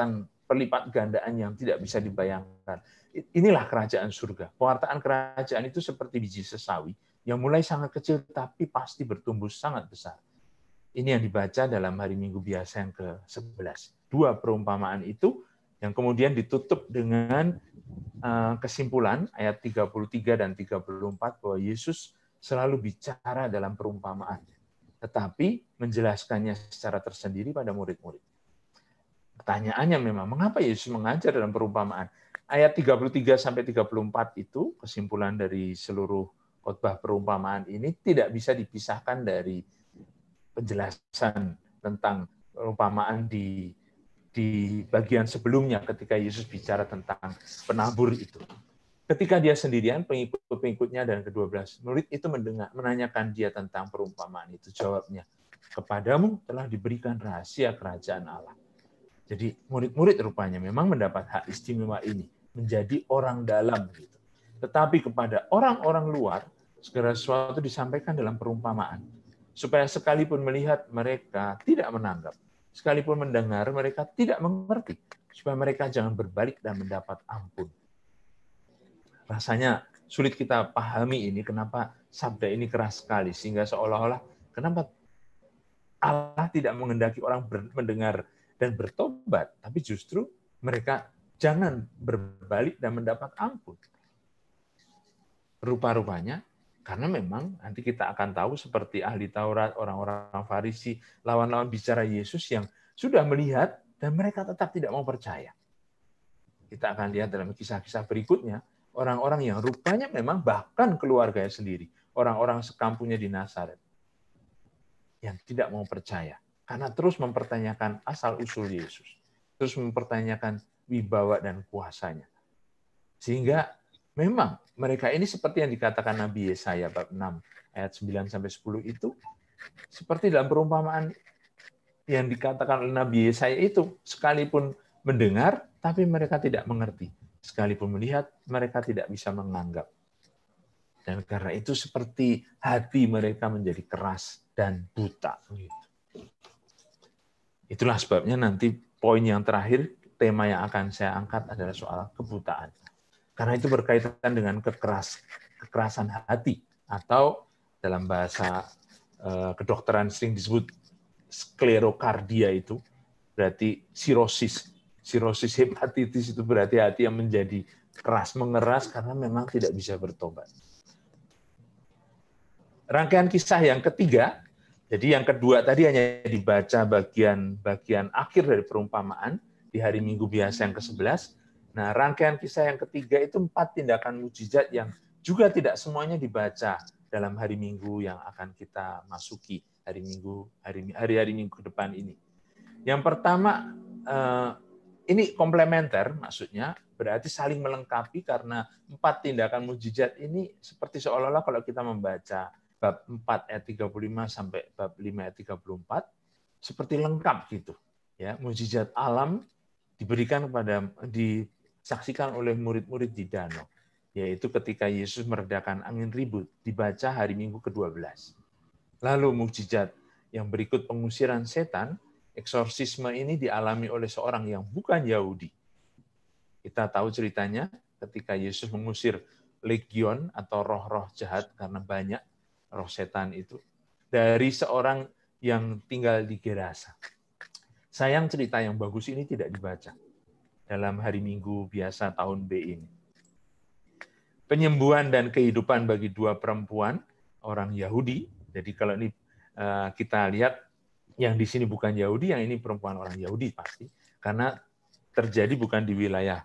gandaan yang tidak bisa dibayangkan. Inilah kerajaan surga. Pewartaan kerajaan itu seperti biji sesawi yang mulai sangat kecil tapi pasti bertumbuh sangat besar. Ini yang dibaca dalam hari Minggu biasa yang ke-11. Dua perumpamaan itu yang kemudian ditutup dengan kesimpulan ayat 33 dan 34 bahwa Yesus selalu bicara dalam perumpamaan, tetapi menjelaskannya secara tersendiri pada murid-murid. Pertanyaannya memang, mengapa Yesus mengajar dalam perumpamaan? Ayat 33 sampai 34 itu kesimpulan dari seluruh khotbah perumpamaan ini tidak bisa dipisahkan dari penjelasan tentang perumpamaan di bagian sebelumnya ketika Yesus bicara tentang penabur itu. Ketika dia sendirian, pengikut-pengikutnya dan ke-12 murid itu menanyakan dia tentang perumpamaan itu. Jawabnya, kepadamu telah diberikan rahasia kerajaan Allah. Jadi murid-murid rupanya memang mendapat hak istimewa ini, menjadi orang dalam. Gitu. Tetapi kepada orang-orang luar, segala sesuatu disampaikan dalam perumpamaan. Supaya sekalipun melihat mereka tidak menanggap, sekalipun mendengar mereka tidak mengerti, supaya mereka jangan berbalik dan mendapat ampun. Rasanya sulit kita pahami ini, kenapa sabda ini keras sekali, sehingga seolah-olah kenapa Allah tidak menghendaki orang mendengar dan bertobat, tapi justru mereka jangan berbalik dan mendapat ampun. Rupa-rupanya, karena memang nanti kita akan tahu seperti ahli Taurat, orang-orang Farisi, lawan-lawan bicara Yesus yang sudah melihat dan mereka tetap tidak mau percaya. Kita akan lihat dalam kisah-kisah berikutnya, orang-orang yang rupanya memang bahkan keluarganya sendiri, orang-orang sekampungnya di Nazaret, yang tidak mau percaya. Karena terus mempertanyakan asal-usul Yesus. Terus mempertanyakan wibawa dan kuasanya. Sehingga memang mereka ini seperti yang dikatakan Nabi Yesaya bab 6 ayat 9-10 itu, seperti dalam perumpamaan yang dikatakan oleh Nabi Yesaya itu, sekalipun mendengar tapi mereka tidak mengerti, sekalipun melihat mereka tidak bisa menganggap. Dan karena itu seperti hati mereka menjadi keras dan buta. Itulah sebabnya nanti poin yang terakhir, tema yang akan saya angkat adalah soal kebutaan. Karena itu berkaitan dengan kekerasan hati, atau dalam bahasa kedokteran sering disebut sklerokardia, itu berarti sirosis. Sirosis hepatitis itu berarti hati yang menjadi keras, mengeras karena memang tidak bisa bertobat. Rangkaian kisah yang ketiga, jadi yang kedua tadi hanya dibaca bagian akhir dari perumpamaan di hari Minggu biasa yang ke-11. Nah, rangkaian kisah yang ketiga itu 4 tindakan mukjizat yang juga tidak semuanya dibaca dalam hari Minggu yang akan kita masuki hari-hari Minggu ke depan ini. Yang pertama, ini komplementer, maksudnya berarti saling melengkapi karena 4 tindakan mukjizat ini seperti seolah-olah kalau kita membaca bab 4 ayat 35 sampai bab 5 ayat 34 seperti lengkap gitu. Ya, mukjizat alam disaksikan oleh murid-murid di danau, yaitu ketika Yesus meredakan angin ribut, dibaca hari Minggu ke-12. Lalu mukjizat yang berikut pengusiran setan, eksorsisme ini dialami oleh seorang yang bukan Yahudi. Kita tahu ceritanya ketika Yesus mengusir legion atau roh-roh jahat karena banyak roh setan itu dari seorang yang tinggal di Gerasa. Sayang cerita yang bagus ini tidak dibaca dalam hari Minggu biasa tahun B ini. Penyembuhan dan kehidupan bagi 2 perempuan orang Yahudi. Jadi kalau ini kita lihat yang di sini bukan Yahudi, yang ini perempuan orang Yahudi pasti, karena terjadi bukan di wilayah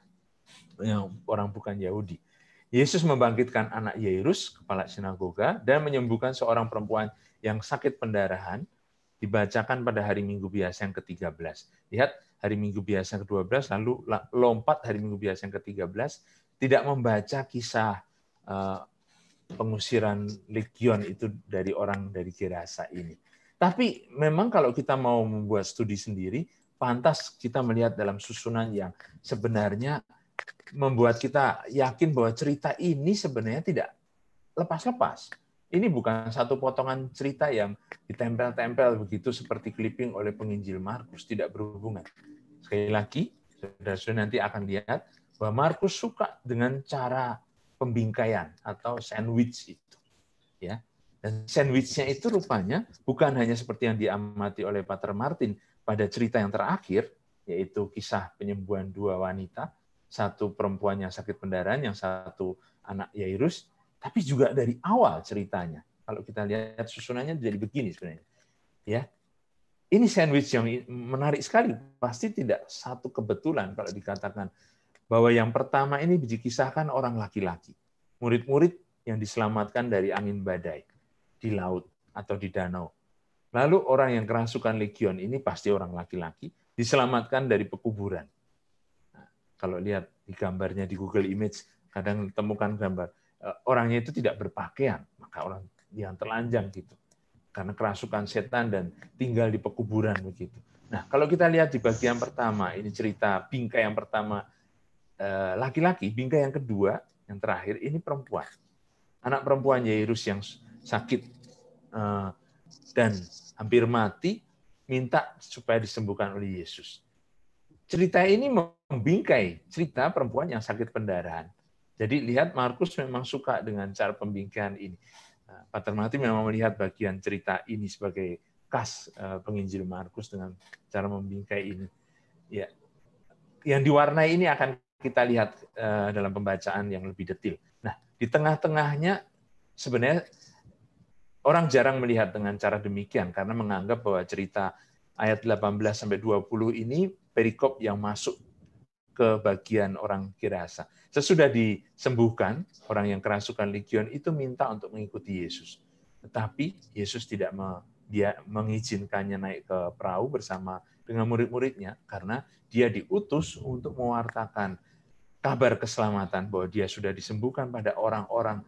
yang orang bukan Yahudi. Yesus membangkitkan anak Yairus, kepala sinagoga, dan menyembuhkan seorang perempuan yang sakit pendarahan, dibacakan pada hari Minggu biasa yang ke-13. Lihat, hari Minggu biasa yang ke-12, lalu lompat hari Minggu biasa yang ke-13, tidak membaca kisah pengusiran legion itu dari orang dari Gerasa ini. Tapi memang kalau kita mau membuat studi sendiri, pantas kita melihat dalam susunan yang sebenarnya membuat kita yakin bahwa cerita ini sebenarnya tidak lepas-lepas. Ini bukan satu potongan cerita yang ditempel-tempel begitu seperti clipping oleh penginjil Markus, tidak berhubungan. Sekali lagi, saudara-saudara nanti akan lihat bahwa Markus suka dengan cara pembingkaian atau sandwich itu. Ya. Dan sandwichnya itu rupanya bukan hanya seperti yang diamati oleh Pater Martin pada cerita yang terakhir, yaitu kisah penyembuhan dua wanita, satu perempuan yang sakit pendarahan, yang satu anak Yairus, tapi juga dari awal ceritanya. Kalau kita lihat susunannya jadi begini sebenarnya. Ya. Ini sandwich yang menarik sekali. Pasti tidak satu kebetulan kalau dikatakan bahwa yang pertama ini dikisahkan orang laki-laki. Murid-murid yang diselamatkan dari angin badai di laut atau di danau. Lalu orang yang kerasukan legion ini pasti orang laki-laki diselamatkan dari pekuburan. Nah, kalau lihat di gambarnya di Google Image, kadang temukan gambar orangnya itu tidak berpakaian, maka orang yang telanjang gitu, karena kerasukan setan dan tinggal di pekuburan begitu. Nah, kalau kita lihat di bagian pertama, ini cerita bingkai yang pertama laki-laki, bingkai yang kedua, yang terakhir ini perempuan, anak perempuan Yairus yang sakit dan hampir mati, minta supaya disembuhkan oleh Yesus. Cerita ini membingkai cerita perempuan yang sakit pendarahan. Jadi lihat Markus memang suka dengan cara pembingkaian ini. Pater Martin memang melihat bagian cerita ini sebagai khas penginjil Markus dengan cara membingkai ini. Ya, yang diwarnai ini akan kita lihat dalam pembacaan yang lebih detail. Nah, di tengah-tengahnya sebenarnya orang jarang melihat dengan cara demikian karena menganggap bahwa cerita ayat 18 sampai 20 ini perikop yang masuk ke bagian orang Gerasa. Sesudah disembuhkan, orang yang kerasukan legion itu minta untuk mengikuti Yesus. Tetapi Yesus tidak mengizinkannya naik ke perahu bersama dengan murid-muridnya karena dia diutus untuk mewartakan kabar keselamatan bahwa dia sudah disembuhkan pada orang-orang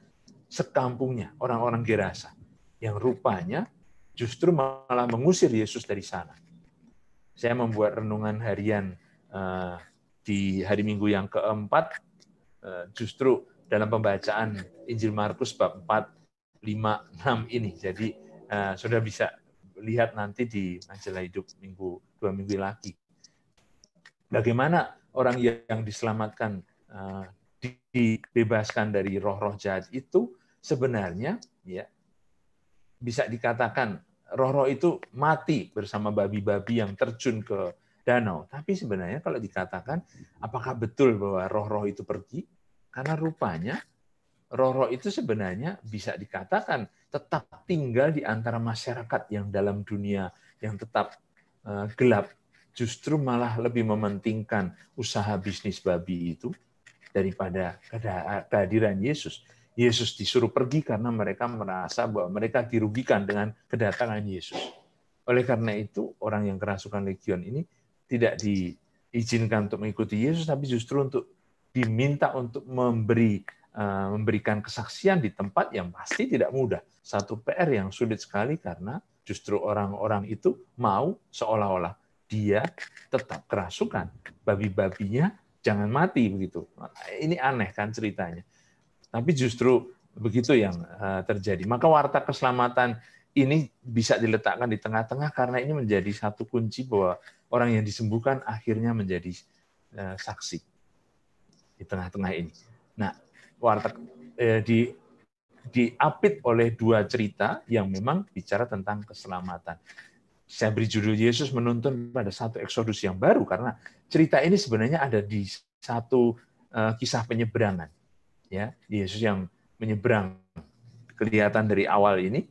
sekampungnya, orang-orang Gerasa, yang rupanya justru malah mengusir Yesus dari sana. Saya membuat renungan harian di hari Minggu yang keempat, justru dalam pembacaan Injil Markus bab 4, 5, 6 ini. Jadi sudah bisa lihat nanti di Majalah Hidup dua minggu lagi. Bagaimana orang yang diselamatkan, dibebaskan dari roh-roh jahat itu sebenarnya ya bisa dikatakan roh-roh itu mati bersama babi-babi yang terjun ke danau. Tapi sebenarnya kalau dikatakan, apakah betul bahwa roh-roh itu pergi? Karena rupanya roh-roh itu sebenarnya bisa dikatakan tetap tinggal di antara masyarakat yang dalam dunia yang tetap gelap. Justru malah lebih mementingkan usaha bisnis babi itu daripada kehadiran Yesus. Yesus disuruh pergi karena mereka merasa bahwa mereka dirugikan dengan kedatangan Yesus. Oleh karena itu, orang yang kerasukan legion ini tidak diizinkan untuk mengikuti Yesus, tapi justru untuk diminta untuk memberikan kesaksian di tempat yang pasti tidak mudah. Satu PR yang sulit sekali karena justru orang-orang itu mau seolah-olah dia tetap kerasukan. Babi-babinya jangan mati begitu. Ini aneh kan ceritanya. Tapi justru begitu yang terjadi. Maka warta keselamatan ini bisa diletakkan di tengah-tengah karena ini menjadi satu kunci bahwa orang yang disembuhkan akhirnya menjadi saksi di tengah-tengah ini. Nah, warta diapit oleh dua cerita yang memang bicara tentang keselamatan. Saya beri judul Yesus menuntun pada satu eksodus yang baru karena cerita ini sebenarnya ada di satu kisah penyeberangan. Ya, Yesus yang menyeberang kelihatan dari awal ini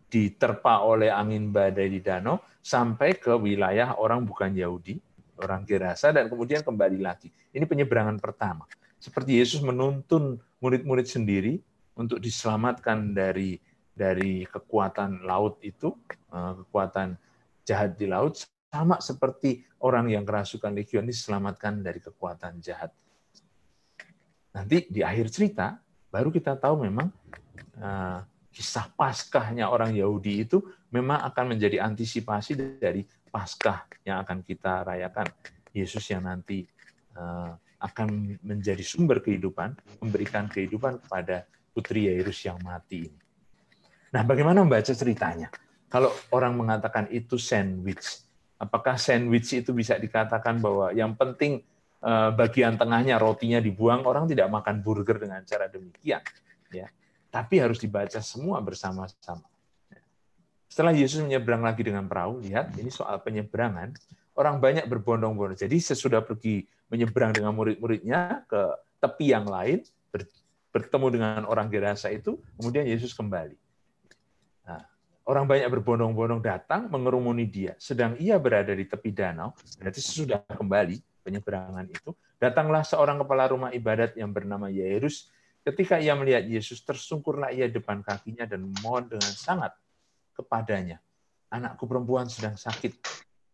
diterpa oleh angin badai di danau sampai ke wilayah orang bukan Yahudi, orang Gerasa, dan kemudian kembali lagi. Ini penyeberangan pertama. Seperti Yesus menuntun murid-murid sendiri untuk diselamatkan dari kekuatan laut itu, kekuatan jahat di laut, sama seperti orang yang kerasukan legion diselamatkan dari kekuatan jahat. Nanti di akhir cerita, baru kita tahu memang kisah Paskahnya orang Yahudi itu memang akan menjadi antisipasi dari Paskah yang akan kita rayakan. Yesus yang nanti akan menjadi sumber kehidupan, memberikan kehidupan kepada putri Yairus yang mati ini. Nah, bagaimana membaca ceritanya? Kalau orang mengatakan itu sandwich, apakah sandwich itu bisa dikatakan bahwa yang penting bagian tengahnya rotinya dibuang, orang tidak makan burger dengan cara demikian, ya. Tapi harus dibaca semua bersama-sama. Setelah Yesus menyeberang lagi dengan perahu, lihat ini soal penyeberangan, orang banyak berbondong-bondong. Jadi sesudah pergi menyeberang dengan murid-muridnya ke tepi yang lain, bertemu dengan orang Gerasa itu, kemudian Yesus kembali. Nah, orang banyak berbondong-bondong datang mengerumuni dia. Sedang ia berada di tepi danau, berarti sesudah kembali penyeberangan itu, datanglah seorang kepala rumah ibadat yang bernama Yairus. Ketika ia melihat Yesus, tersungkurlah ia depan kakinya dan memohon dengan sangat kepadanya. Anakku perempuan sedang sakit,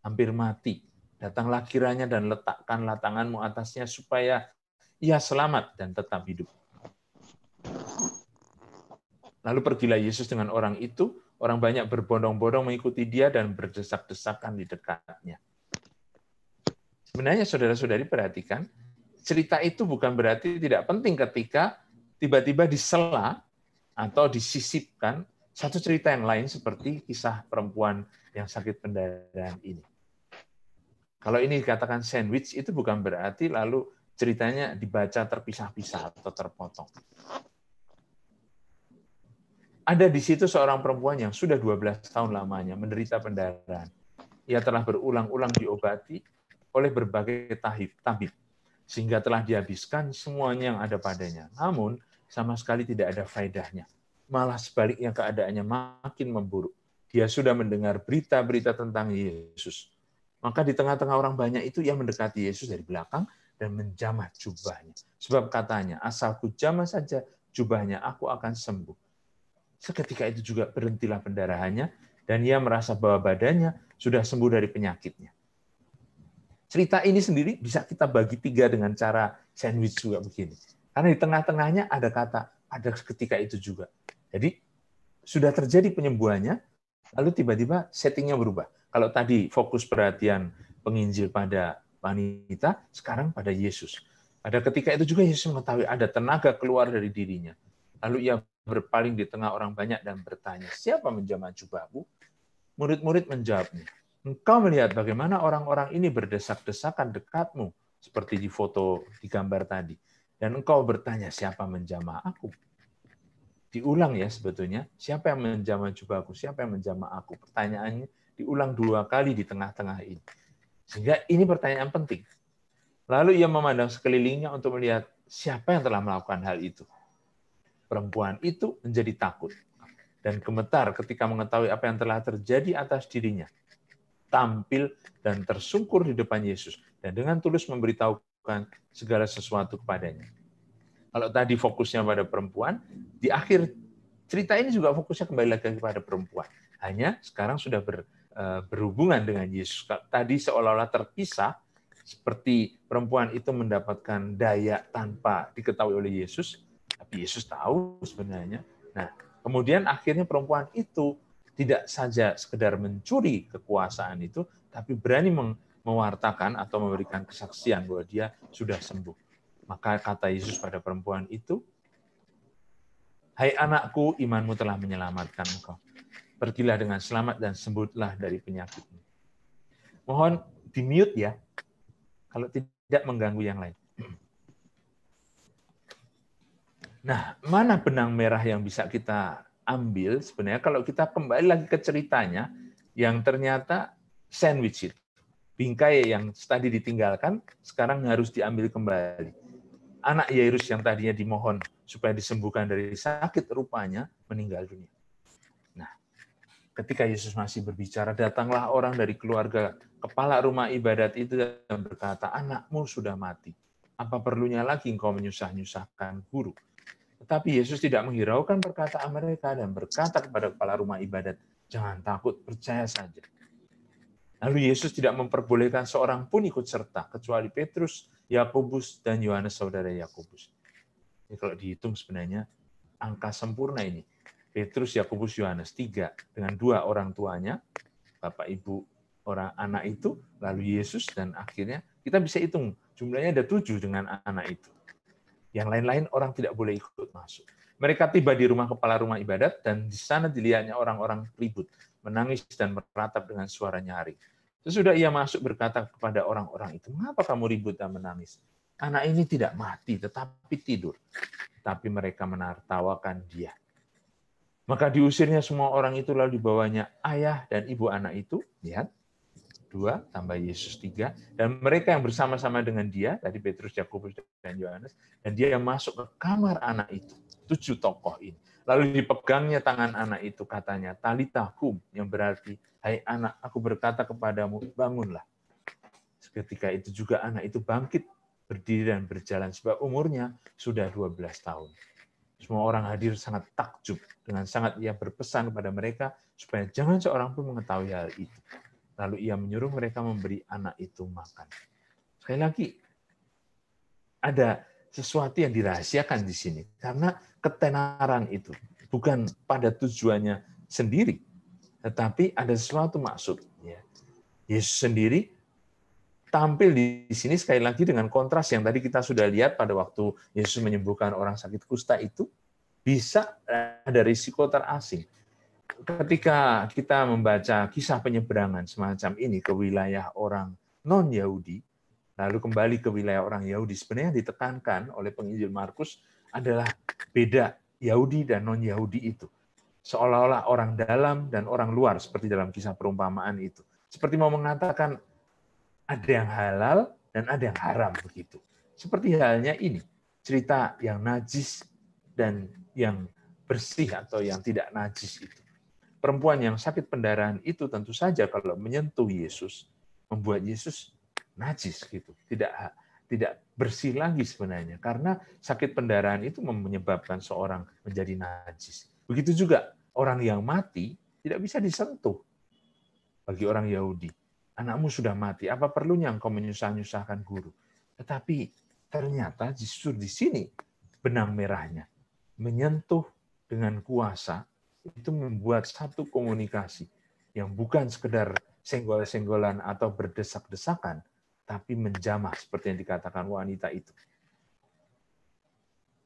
hampir mati. Datanglah kiranya dan letakkanlah tanganmu atasnya supaya ia selamat dan tetap hidup. Lalu pergilah Yesus dengan orang itu, orang banyak berbondong-bondong mengikuti dia dan berdesak-desakan di dekatnya. Sebenarnya saudara-saudari perhatikan, cerita itu bukan berarti tidak penting ketika tiba-tiba disela atau disisipkan satu cerita yang lain seperti kisah perempuan yang sakit pendarahan ini. Kalau ini dikatakan sandwich, itu bukan berarti lalu ceritanya dibaca terpisah-pisah atau terpotong. Ada di situ seorang perempuan yang sudah 12 tahun lamanya menderita pendarahan. Ia telah berulang-ulang diobati oleh berbagai tabib, sehingga telah dihabiskan semuanya yang ada padanya. Namun, sama sekali tidak ada faedahnya. Malah sebaliknya keadaannya makin memburuk. Dia sudah mendengar berita-berita tentang Yesus. Maka di tengah-tengah orang banyak itu ia mendekati Yesus dari belakang dan menjamah jubahnya. Sebab katanya, asal ku jamah saja jubahnya, aku akan sembuh. Seketika itu juga berhentilah pendarahannya dan ia merasa bahwa badannya sudah sembuh dari penyakitnya. Cerita ini sendiri bisa kita bagi tiga dengan cara sandwich juga begini. Karena di tengah-tengahnya ada kata, ada ketika itu juga. Jadi sudah terjadi penyembuhannya, lalu tiba-tiba settingnya berubah. Kalau tadi fokus perhatian penginjil pada wanita, sekarang pada Yesus. Pada ketika itu juga Yesus mengetahui ada tenaga keluar dari dirinya. Lalu ia berpaling di tengah orang banyak dan bertanya, siapa menjamah jubahku? Murid-murid menjawabnya, engkau melihat bagaimana orang-orang ini berdesak-desakan dekatmu, seperti di foto di gambar tadi. Dan engkau bertanya, siapa menjamah aku? Diulang ya sebetulnya, siapa yang menjamah jubahku? Siapa yang menjamah aku? Pertanyaannya diulang 2 kali di tengah-tengah ini. Sehingga ini pertanyaan penting. Lalu ia memandang sekelilingnya untuk melihat siapa yang telah melakukan hal itu. Perempuan itu menjadi takut dan gemetar ketika mengetahui apa yang telah terjadi atas dirinya. Tampil dan tersungkur di depan Yesus dan dengan tulus memberitahukan segala sesuatu kepadanya. Kalau tadi fokusnya pada perempuan, di akhir cerita ini juga fokusnya kembali lagi kepada perempuan. Hanya sekarang sudah berhubungan dengan Yesus. Tadi seolah-olah terpisah, seperti perempuan itu mendapatkan daya tanpa diketahui oleh Yesus, tapi Yesus tahu sebenarnya. Nah, kemudian akhirnya perempuan itu tidak saja sekedar mencuri kekuasaan itu, tapi berani mewartakan atau memberikan kesaksian bahwa dia sudah sembuh. Maka kata Yesus pada perempuan itu, hai anakku, imanmu telah menyelamatkan engkau. Pergilah dengan selamat dan sembuhlah dari penyakitmu. Mohon di-mute ya, kalau tidak mengganggu yang lain. Nah, mana benang merah yang bisa kita ambil sebenarnya kalau kita kembali lagi ke ceritanya yang ternyata sandwich itu. Bingkai yang tadi ditinggalkan sekarang harus diambil kembali. Anak Yairus yang tadinya dimohon supaya disembuhkan dari sakit rupanya meninggal dunia. Nah, ketika Yesus masih berbicara, datanglah orang dari keluarga kepala rumah ibadat itu dan berkata, anakmu sudah mati. Apa perlunya lagi engkau menyusah-nyusahkan guru? Tetapi Yesus tidak menghiraukan perkataan mereka dan berkata kepada kepala rumah ibadat, jangan takut, percaya saja. Lalu Yesus tidak memperbolehkan seorang pun ikut serta, kecuali Petrus, Yakobus, dan Yohanes saudara Yakobus. Ini kalau dihitung sebenarnya angka sempurna ini. Petrus, Yakobus, Yohanes, 3 dengan 2 orang tuanya, bapak ibu orang anak itu, lalu Yesus, dan akhirnya kita bisa hitung jumlahnya ada 7 dengan anak itu. Yang lain-lain orang tidak boleh ikut masuk. Mereka tiba di rumah kepala rumah ibadat, dan di sana dilihatnya orang-orang ribut, menangis dan meratap dengan suara nyaring. Sesudah ia masuk berkata kepada orang-orang itu, "Mengapa kamu ribut dan menangis? Anak ini tidak mati, tetapi tidur." Tapi mereka menertawakan dia. Maka diusirnya semua orang itu, lalu dibawanya ayah dan ibu anak itu. Lihat, 2 tambah Yesus 3, dan mereka yang bersama-sama dengan dia, tadi Petrus, Yakobus, dan Yohanes, dan dia yang masuk ke kamar anak itu. 7 tokoh ini. Lalu dipegangnya tangan anak itu, katanya, "Talita kum," yang berarti, "Hai anak, aku berkata kepadamu, bangunlah." Ketika itu juga anak itu bangkit, berdiri dan berjalan, sebab umurnya sudah 12 tahun. Semua orang hadir sangat takjub, dengan sangat ia berpesan kepada mereka supaya jangan seorang pun mengetahui hal itu. Lalu ia menyuruh mereka memberi anak itu makan. Sekali lagi, ada sesuatu yang dirahasiakan di sini, karena ketenaran itu bukan pada tujuannya sendiri, tetapi ada sesuatu maksud. Yesus sendiri tampil di sini sekali lagi dengan kontras yang tadi kita sudah lihat pada waktu Yesus menyembuhkan orang sakit kusta itu, bisa ada risiko terasing. Ketika kita membaca kisah penyeberangan semacam ini ke wilayah orang non-Yahudi, lalu kembali ke wilayah orang Yahudi, sebenarnya yang ditekankan oleh penginjil Markus adalah beda Yahudi dan non-Yahudi itu. Seolah-olah orang dalam dan orang luar, seperti dalam kisah perumpamaan itu. Seperti mau mengatakan, ada yang halal dan ada yang haram begitu. Seperti halnya ini, cerita yang najis dan yang bersih atau yang tidak najis itu. Perempuan yang sakit pendarahan itu tentu saja kalau menyentuh Yesus, membuat Yesus najis gitu. Tidak bersih lagi sebenarnya, karena sakit pendarahan itu menyebabkan seorang menjadi najis. Begitu juga orang yang mati tidak bisa disentuh bagi orang Yahudi. Anakmu sudah mati, apa perlunya engkau menyusah-nyusahkan guru? Tetapi ternyata justru di sini benang merahnya. Menyentuh dengan kuasa itu membuat satu komunikasi yang bukan sekedar senggol-senggolan atau berdesak-desakan, tapi menjamah seperti yang dikatakan wanita itu.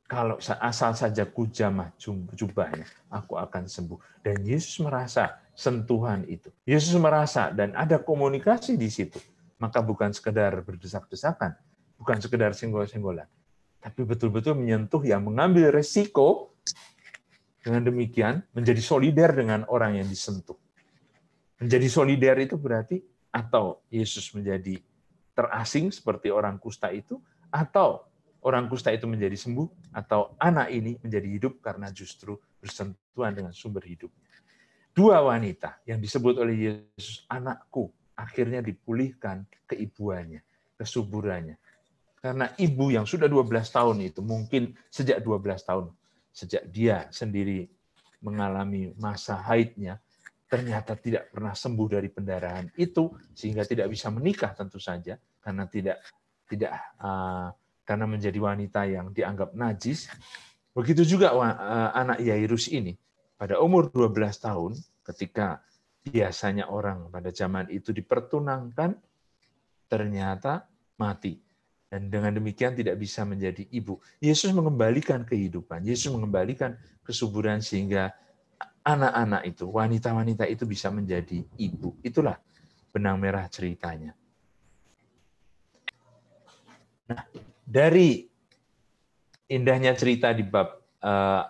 Kalau asal saja kujamah jubahnya, aku akan sembuh. Dan Yesus merasa sentuhan itu. Yesus merasa dan ada komunikasi di situ. Maka bukan sekedar berdesak-desakan, bukan sekedar senggol-senggolan, tapi betul-betul menyentuh yang mengambil resiko. Dengan demikian menjadi solider dengan orang yang disentuh. Menjadi solider itu berarti atau Yesus menjadi terasing seperti orang kusta itu, atau orang kusta itu menjadi sembuh, atau anak ini menjadi hidup karena justru bersentuhan dengan sumber hidupnya. 2 wanita yang disebut oleh Yesus anakku akhirnya dipulihkan keibuannya, kesuburannya. Karena ibu yang sudah 12 tahun itu mungkin sejak 12 tahun, sejak dia sendiri mengalami masa haidnya, ternyata tidak pernah sembuh dari pendarahan itu, sehingga tidak bisa menikah tentu saja, karena karena menjadi wanita yang dianggap najis. Begitu juga anak Yairus ini, pada umur 12 tahun, ketika biasanya orang pada zaman itu dipertunangkan, ternyata mati. Dan dengan demikian tidak bisa menjadi ibu. Yesus mengembalikan kehidupan, Yesus mengembalikan kesuburan sehingga anak-anak itu, wanita-wanita itu bisa menjadi ibu. Itulah benang merah ceritanya. Nah, dari indahnya cerita di bab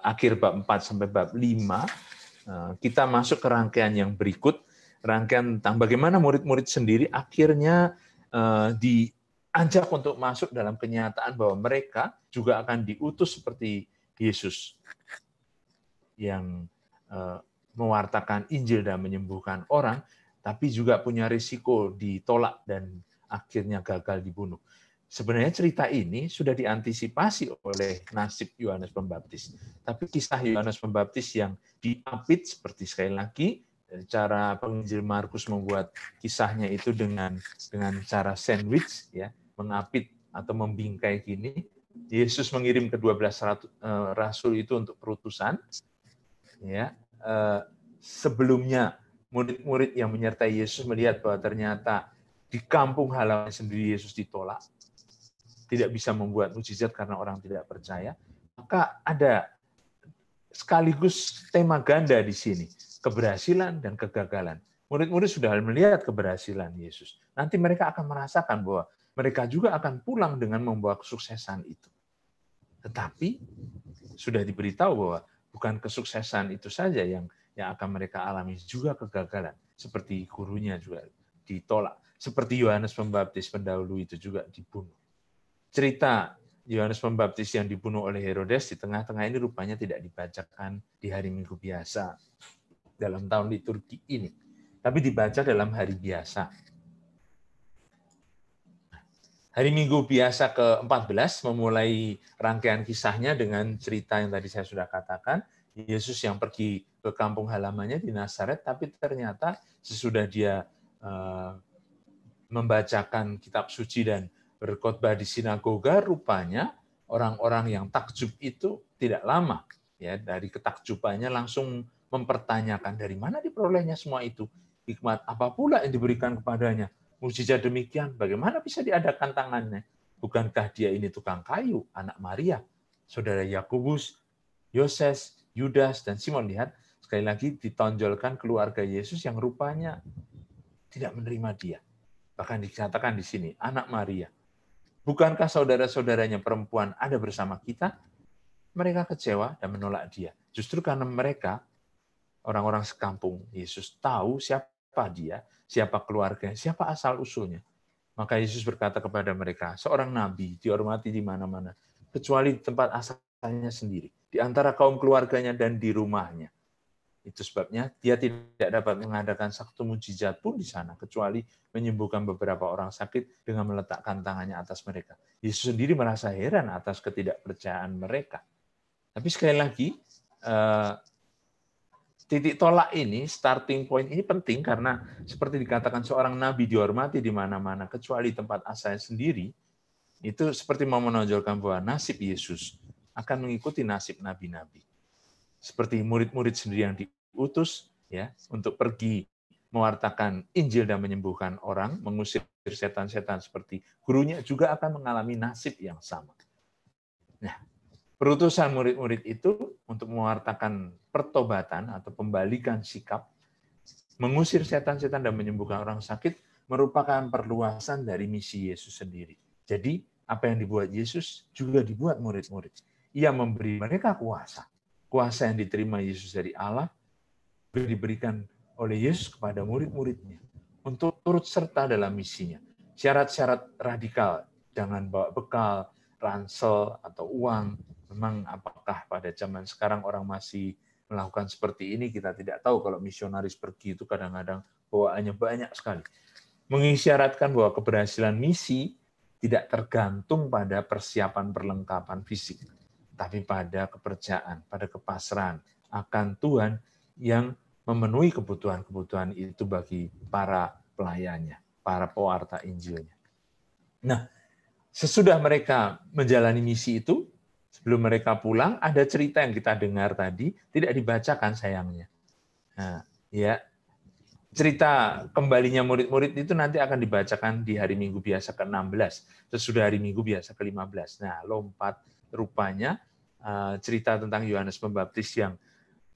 akhir bab 4 sampai bab 5, kita masuk ke rangkaian yang berikut, rangkaian tentang bagaimana murid-murid sendiri akhirnya diajak untuk masuk dalam kenyataan bahwa mereka juga akan diutus seperti Yesus yang mewartakan Injil dan menyembuhkan orang, tapi juga punya risiko ditolak dan akhirnya gagal dibunuh. Sebenarnya cerita ini sudah diantisipasi oleh nasib Yohanes Pembaptis. Tapi kisah Yohanes Pembaptis yang diapit seperti sekali lagi, cara penginjil Markus membuat kisahnya itu dengan cara sandwich, ya, mengapit atau membingkai gini, Yesus mengirim ke-12 rasul itu untuk perutusan, ya. Sebelumnya murid-murid yang menyertai Yesus melihat bahwa ternyata di kampung halaman sendiri Yesus ditolak, tidak bisa membuat mujizat karena orang tidak percaya, maka ada sekaligus tema ganda di sini, keberhasilan dan kegagalan. Murid-murid sudah melihat keberhasilan Yesus. Nanti mereka akan merasakan bahwa mereka juga akan pulang dengan membawa kesuksesan itu. Tetapi sudah diberitahu bahwa bukan kesuksesan itu saja yang akan mereka alami, juga kegagalan. Seperti gurunya juga ditolak. Seperti Yohanes Pembaptis pendahulu itu juga dibunuh. Cerita Yohanes Pembaptis yang dibunuh oleh Herodes di tengah-tengah ini rupanya tidak dibacakan di hari Minggu biasa dalam tahun liturgi ini, tapi dibaca dalam hari biasa. Hari Minggu biasa ke-14 memulai rangkaian kisahnya dengan cerita yang tadi saya sudah katakan, Yesus yang pergi ke kampung halamannya di Nazaret, tapi ternyata sesudah dia membacakan kitab suci dan berkhotbah di sinagoga, rupanya orang-orang yang takjub itu tidak lama, ya, dari ketakjubannya langsung mempertanyakan dari mana diperolehnya semua itu, hikmat apa pula yang diberikan kepadanya, mukjizat demikian, bagaimana bisa diadakan tangannya? Bukankah dia ini tukang kayu, anak Maria, saudara Yakobus, Yoses, Yudas, dan Simon? Lihat, sekali lagi ditonjolkan keluarga Yesus yang rupanya tidak menerima dia. Bahkan dikatakan di sini, anak Maria. Bukankah saudara-saudaranya perempuan ada bersama kita? Mereka kecewa dan menolak dia. Justru karena mereka, orang-orang sekampung Yesus, tahu siapa dia, siapa keluarga, siapa asal-usulnya. Maka Yesus berkata kepada mereka, seorang nabi dihormati di mana-mana, kecuali di tempat asalnya sendiri, di antara kaum keluarganya dan di rumahnya. Itu sebabnya dia tidak dapat mengadakan satu mujizat pun di sana, kecuali menyembuhkan beberapa orang sakit dengan meletakkan tangannya atas mereka. Yesus sendiri merasa heran atas ketidakpercayaan mereka. Tapi sekali lagi, titik tolak ini, starting point ini penting karena seperti dikatakan seorang nabi dihormati di mana-mana, kecuali tempat asalnya sendiri, itu seperti mau menonjolkan bahwa nasib Yesus akan mengikuti nasib nabi-nabi. Seperti murid-murid sendiri yang diutus ya untuk pergi mewartakan Injil dan menyembuhkan orang, mengusir setan-setan seperti gurunya juga akan mengalami nasib yang sama. Nah, perutusan murid-murid itu untuk mewartakan pertobatan atau pembalikan sikap, mengusir setan-setan dan menyembuhkan orang sakit merupakan perluasan dari misi Yesus sendiri. Jadi, apa yang dibuat Yesus juga dibuat murid-murid. Ia memberi mereka kuasa. Kuasa yang diterima Yesus dari Allah diberikan oleh Yesus kepada murid-muridnya untuk turut serta dalam misinya. Syarat-syarat radikal, jangan bawa bekal, ransel, atau uang. Memang apakah pada zaman sekarang orang masih melakukan seperti ini, kita tidak tahu. Kalau misionaris pergi itu kadang-kadang bawaannya banyak sekali. Mengisyaratkan bahwa keberhasilan misi tidak tergantung pada persiapan perlengkapan fisik, tapi pada kepercayaan, pada kepasrahan akan Tuhan yang memenuhi kebutuhan-kebutuhan itu bagi para pelayannya, para pewarta Injilnya. Nah, sesudah mereka menjalani misi itu, sebelum mereka pulang, ada cerita yang kita dengar tadi, tidak dibacakan sayangnya. Nah, ya, cerita kembalinya murid-murid itu nanti akan dibacakan di hari Minggu biasa ke-16, sesudah hari Minggu biasa ke-15. Nah, lompat rupanya cerita tentang Yohanes Pembaptis yang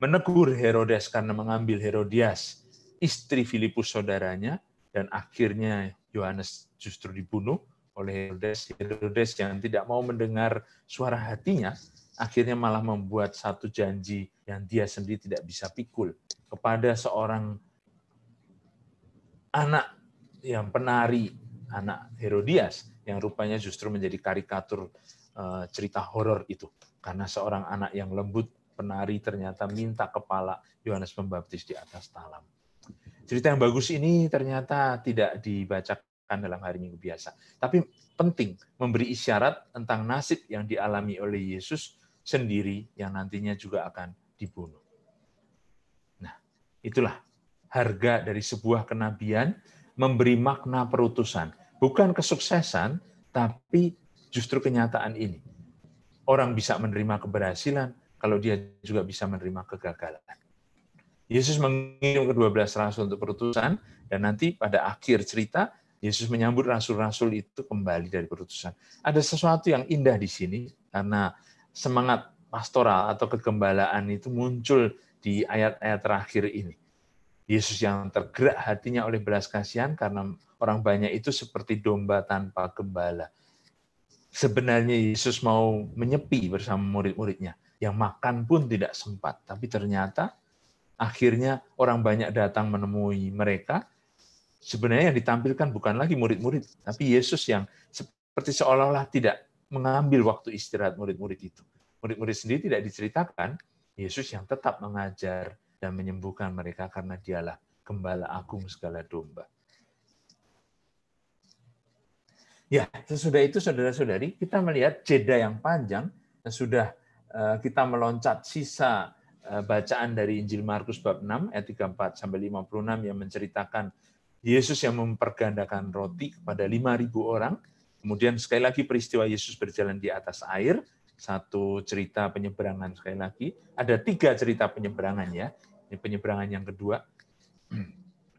menegur Herodes karena mengambil Herodias, istri Filipus saudaranya, dan akhirnya Yohanes justru dibunuh oleh Herodes. Herodes yang tidak mau mendengar suara hatinya, akhirnya malah membuat satu janji yang dia sendiri tidak bisa pikul kepada seorang anak yang penari, anak Herodias, yang rupanya justru menjadi karikatur cerita horor itu. Karena seorang anak yang lembut, penari, ternyata minta kepala Yohanes Pembaptis di atas talam. Cerita yang bagus ini ternyata tidak dibacakan dalam hari Minggu biasa. Tapi penting, memberi isyarat tentang nasib yang dialami oleh Yesus sendiri yang nantinya juga akan dibunuh. Nah, itulah harga dari sebuah kenabian, memberi makna perutusan. Bukan kesuksesan, tapi justru kenyataan ini. orang bisa menerima keberhasilan kalau dia juga bisa menerima kegagalan. Yesus mengirim ke-12 rasul untuk perutusan, dan nanti pada akhir cerita, Yesus menyambut rasul-rasul itu kembali dari perutusan. Ada sesuatu yang indah di sini, karena semangat pastoral atau kegembalaan itu muncul di ayat-ayat terakhir ini. Yesus yang tergerak hatinya oleh belas kasihan karena orang banyak itu seperti domba tanpa gembala. Sebenarnya Yesus mau menyepi bersama murid-muridnya, yang makan pun tidak sempat, tapi ternyata akhirnya orang banyak datang menemui mereka. Sebenarnya yang ditampilkan bukan lagi murid-murid, tapi Yesus yang seperti seolah-olah tidak mengambil waktu istirahat murid-murid itu. Murid-murid sendiri tidak diceritakan, Yesus yang tetap mengajar dan menyembuhkan mereka karena dialah gembala agung segala domba. Ya, sesudah itu saudara-saudari, kita melihat jeda yang panjang, dan sudah kita meloncat sisa bacaan dari Injil Markus bab 6 ayat 34 sampai 56 yang menceritakan Yesus yang mempergandakan roti kepada 5.000 orang. Kemudian sekali lagi peristiwa Yesus berjalan di atas air, satu cerita penyeberangan sekali lagi. Ada 3 cerita penyeberangan ya. Ini penyeberangan yang kedua.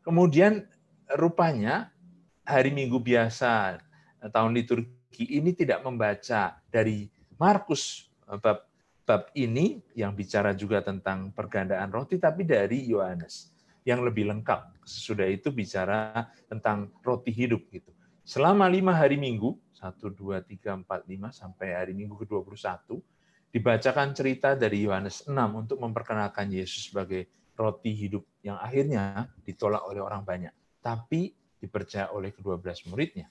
Kemudian rupanya hari Minggu biasa tahun liturgi ini tidak membaca dari Markus bab ini yang bicara juga tentang pergandaan roti, tapi dari Yohanes yang lebih lengkap. Sudah itu bicara tentang roti hidup gitu. Selama 5 hari Minggu, 1, 2, 3, 4, 5 sampai hari Minggu ke-21 dibacakan cerita dari Yohanes 6 untuk memperkenalkan Yesus sebagai roti hidup yang akhirnya ditolak oleh orang banyak, tapi dipercaya oleh ke-12 muridnya.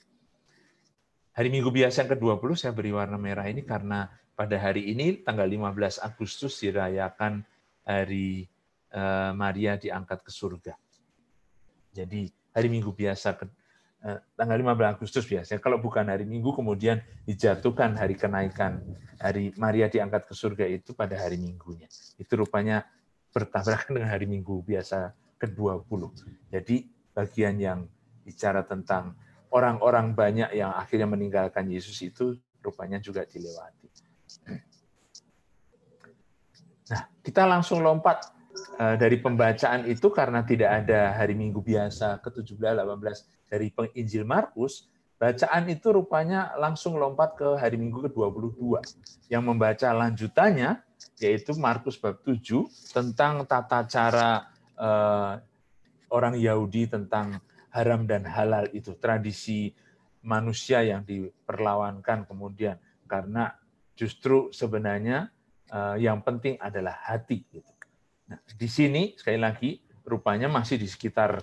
Hari Minggu biasa yang ke-20 saya beri warna merah ini karena pada hari ini tanggal 15 Agustus dirayakan hari Maria diangkat ke surga. Jadi hari Minggu biasa tanggal 15 Agustus biasanya, kalau bukan hari Minggu kemudian dijatuhkan hari kenaikan hari Maria diangkat ke surga itu pada hari Minggunya. Itu rupanya bertabrakan dengan hari Minggu biasa ke-20. Jadi bagian yang bicara tentang orang-orang banyak yang akhirnya meninggalkan Yesus itu rupanya juga dilewati. Nah, kita langsung lompat dari pembacaan itu karena tidak ada hari Minggu biasa ke-17, 18 dari Injil Markus, bacaan itu rupanya langsung lompat ke hari Minggu ke-22 yang membaca lanjutannya yaitu Markus bab 7 tentang tata cara orang Yahudi tentang haram dan halal itu, tradisi manusia yang diperlawankan kemudian, karena justru sebenarnya yang penting adalah hati. Nah, di sini sekali lagi rupanya masih di sekitar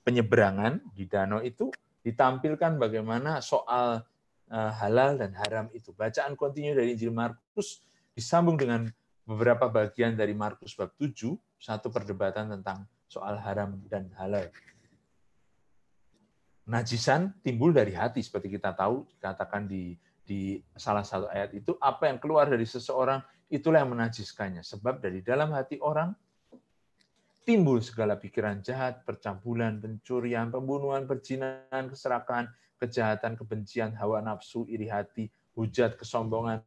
penyeberangan di danau itu ditampilkan bagaimana soal halal dan haram itu. Bacaan kontinu dari Injil Markus disambung dengan beberapa bagian dari Markus bab 7, satu perdebatan tentang soal haram dan halal. Najisan timbul dari hati, seperti kita tahu, dikatakan di salah satu ayat itu, apa yang keluar dari seseorang, itulah yang menajiskannya. Sebab dari dalam hati orang, timbul segala pikiran jahat, percabulan, pencurian, pembunuhan, perzinahan, keserakahan, kejahatan, kebencian, hawa nafsu, iri hati, hujat, kesombongan,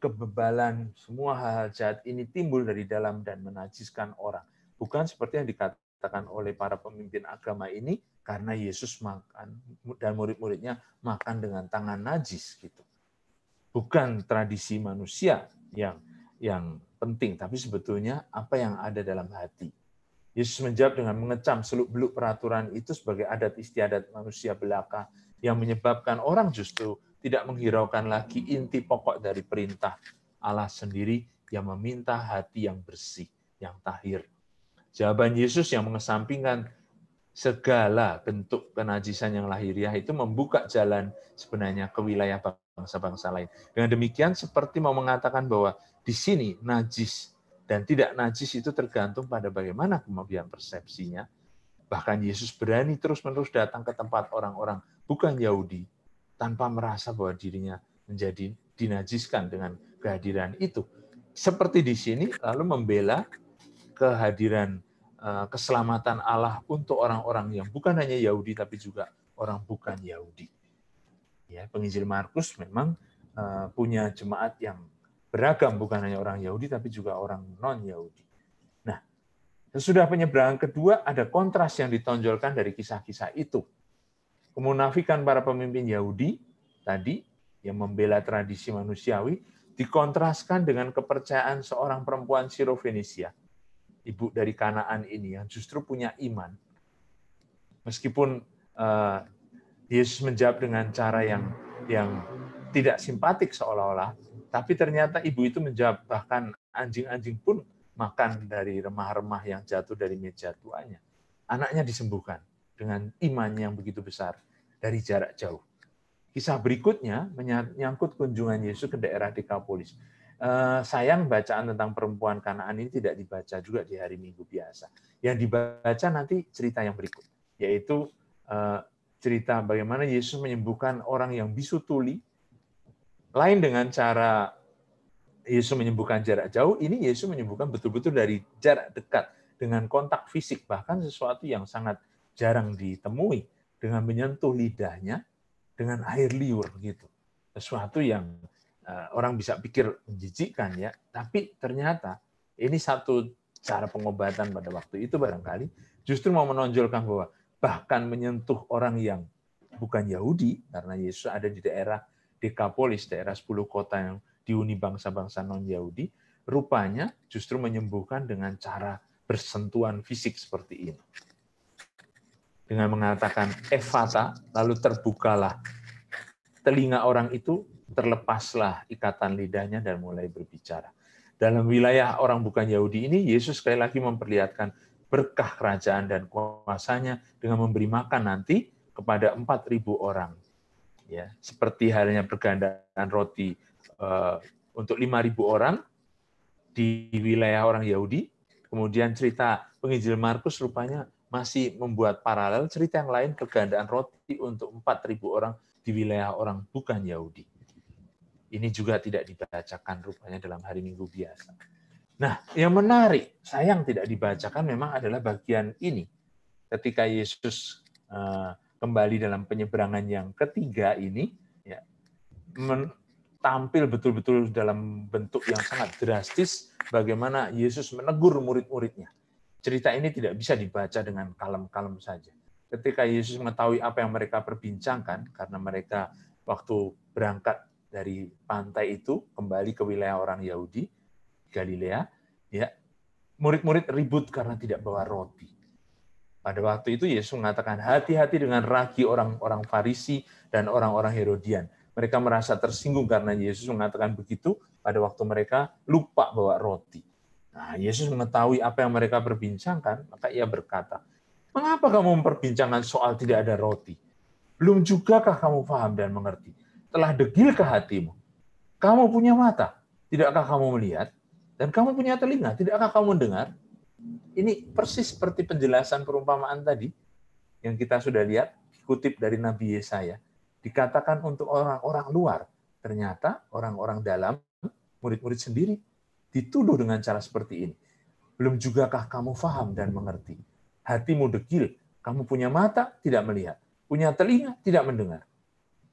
kebebalan, semua hal-hal jahat ini timbul dari dalam dan menajiskan orang. Bukan seperti yang dikatakan oleh para pemimpin agama ini, karena Yesus makan dan murid-muridnya makan dengan tangan najis gitu. Bukan tradisi manusia yang penting, tapi sebetulnya apa yang ada dalam hati. Yesus menjawab dengan mengecam seluk-beluk peraturan itu sebagai adat istiadat manusia belaka yang menyebabkan orang justru tidak menghiraukan lagi inti pokok dari perintah Allah sendiri yang meminta hati yang bersih, yang tahir. Jawaban Yesus yang mengesampingkan segala bentuk kenajisan yang lahiriah itu membuka jalan sebenarnya ke wilayah bangsa-bangsa lain. Dengan demikian seperti mau mengatakan bahwa di sini najis dan tidak najis itu tergantung pada bagaimana kemudian persepsinya. Bahkan Yesus berani terus-menerus datang ke tempat orang-orang bukan Yahudi tanpa merasa bahwa dirinya menjadi dinajiskan dengan kehadiran itu. Seperti di sini lalu membela kehadiran keselamatan Allah untuk orang-orang yang bukan hanya Yahudi tapi juga orang bukan Yahudi. Ya, penginjil Markus memang punya jemaat yang beragam, bukan hanya orang Yahudi, tapi juga orang non-Yahudi. Nah, sesudah penyeberangan kedua, ada kontras yang ditonjolkan dari kisah-kisah itu. Kemunafikan para pemimpin Yahudi tadi, yang membela tradisi manusiawi, dikontraskan dengan kepercayaan seorang perempuan Sirofenisia, ibu dari Kanaan ini, yang justru punya iman. Meskipun Yesus menjawab dengan cara yang tidak simpatik seolah-olah, tapi ternyata ibu itu menjawab, bahkan anjing-anjing pun makan dari remah-remah yang jatuh dari meja tuannya. Anaknya disembuhkan dengan iman yang begitu besar dari jarak jauh. Kisah berikutnya menyangkut kunjungan Yesus ke daerah Dekapolis. Sayang bacaan tentang perempuan Kanaan ini tidak dibaca juga di hari Minggu biasa. Yang dibaca nanti cerita yang berikut, yaitu cerita bagaimana Yesus menyembuhkan orang yang bisu tuli. Lain dengan cara Yesus menyembuhkan jarak jauh, ini Yesus menyembuhkan betul-betul dari jarak dekat, dengan kontak fisik, bahkan sesuatu yang sangat jarang ditemui, dengan menyentuh lidahnya dengan air liur gitu. Sesuatu yang orang bisa pikir menjijikkan ya, tapi ternyata ini satu cara pengobatan pada waktu itu barangkali justru mau menonjolkan bahwa bahkan menyentuh orang yang bukan Yahudi, karena Yesus ada di daerah Dekapolis, daerah 10 kota yang dihuni bangsa-bangsa non-Yahudi, rupanya justru menyembuhkan dengan cara bersentuhan fisik seperti ini. Dengan mengatakan Efata, lalu terbukalah telinga orang itu, terlepaslah ikatan lidahnya dan mulai berbicara. Dalam wilayah orang bukan Yahudi ini, Yesus sekali lagi memperlihatkan berkah kerajaan dan kuasanya dengan memberi makan nanti kepada 4.000 orang. Ya, seperti halnya pergandaan roti untuk 5.000 orang di wilayah orang Yahudi. Kemudian cerita penginjil Markus rupanya masih membuat paralel cerita yang lain, pergandaan roti untuk 4.000 orang di wilayah orang bukan Yahudi. Ini juga tidak dibacakan rupanya dalam hari Minggu biasa. Nah, yang menarik, sayang tidak dibacakan memang adalah bagian ini. Ketika Yesus kembali dalam penyeberangan yang ketiga ini, ya, tampil betul-betul dalam bentuk yang sangat drastis bagaimana Yesus menegur murid-muridnya. Cerita ini tidak bisa dibaca dengan kalem-kalem saja. Ketika Yesus mengetahui apa yang mereka perbincangkan, karena mereka waktu berangkat dari pantai itu kembali ke wilayah orang Yahudi, Galilea, ya, murid-murid ribut karena tidak bawa roti. Pada waktu itu Yesus mengatakan, hati-hati dengan ragi orang-orang Farisi dan orang-orang Herodian. Mereka merasa tersinggung karena Yesus mengatakan begitu pada waktu mereka lupa bawa roti. Nah, Yesus mengetahui apa yang mereka perbincangkan, maka ia berkata, mengapa kamu memperbincangkan soal tidak ada roti? Belum jugakah kamu paham dan mengerti? Telah degilkah hatimu? Kamu punya mata, tidakkah kamu melihat? Dan kamu punya telinga, tidakkah kamu mendengar? Ini persis seperti penjelasan perumpamaan tadi yang kita sudah lihat, dikutip dari Nabi Yesaya. Dikatakan untuk orang-orang luar, ternyata orang-orang dalam, murid-murid sendiri, dituduh dengan cara seperti ini. Belum jugakah kamu faham dan mengerti? Hatimu degil, kamu punya mata, tidak melihat. Punya telinga, tidak mendengar.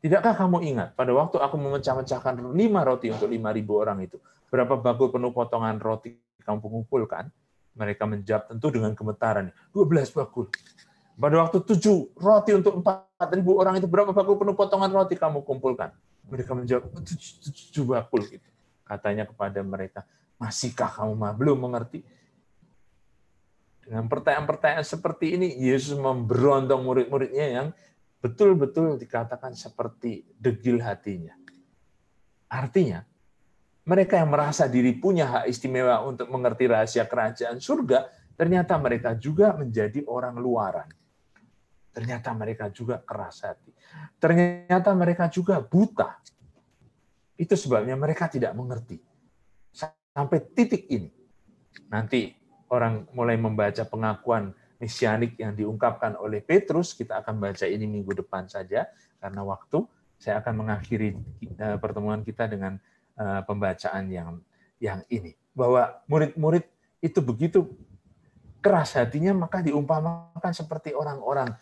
Tidakkah kamu ingat, pada waktu aku memecah-mecahkan 5 roti untuk 5.000 orang itu, berapa bakul penuh potongan roti kamu kumpulkan? Mereka menjawab tentu dengan gemetaran, 12 bakul. Pada waktu 7 roti untuk 4.000 orang itu, berapa bakul penuh potongan roti kamu kumpulkan? Mereka menjawab, 7 bakul. Katanya kepada mereka, masihkah kamu belum mengerti? Dengan pertanyaan-pertanyaan seperti ini, Yesus memberontak murid-muridnya yang betul-betul dikatakan seperti degil hatinya. Artinya, mereka yang merasa diri punya hak istimewa untuk mengerti rahasia kerajaan surga, ternyata mereka juga menjadi orang luaran. Ternyata mereka juga keras hati. Ternyata mereka juga buta. Itu sebabnya mereka tidak mengerti. Sampai titik ini. Nanti orang mulai membaca pengakuan mesianik yang diungkapkan oleh Petrus, kita akan baca ini minggu depan saja, karena waktu. Saya akan mengakhiri pertemuan kita dengan pembacaan yang ini. Bahwa murid-murid itu begitu keras hatinya, maka diumpamakan seperti orang-orang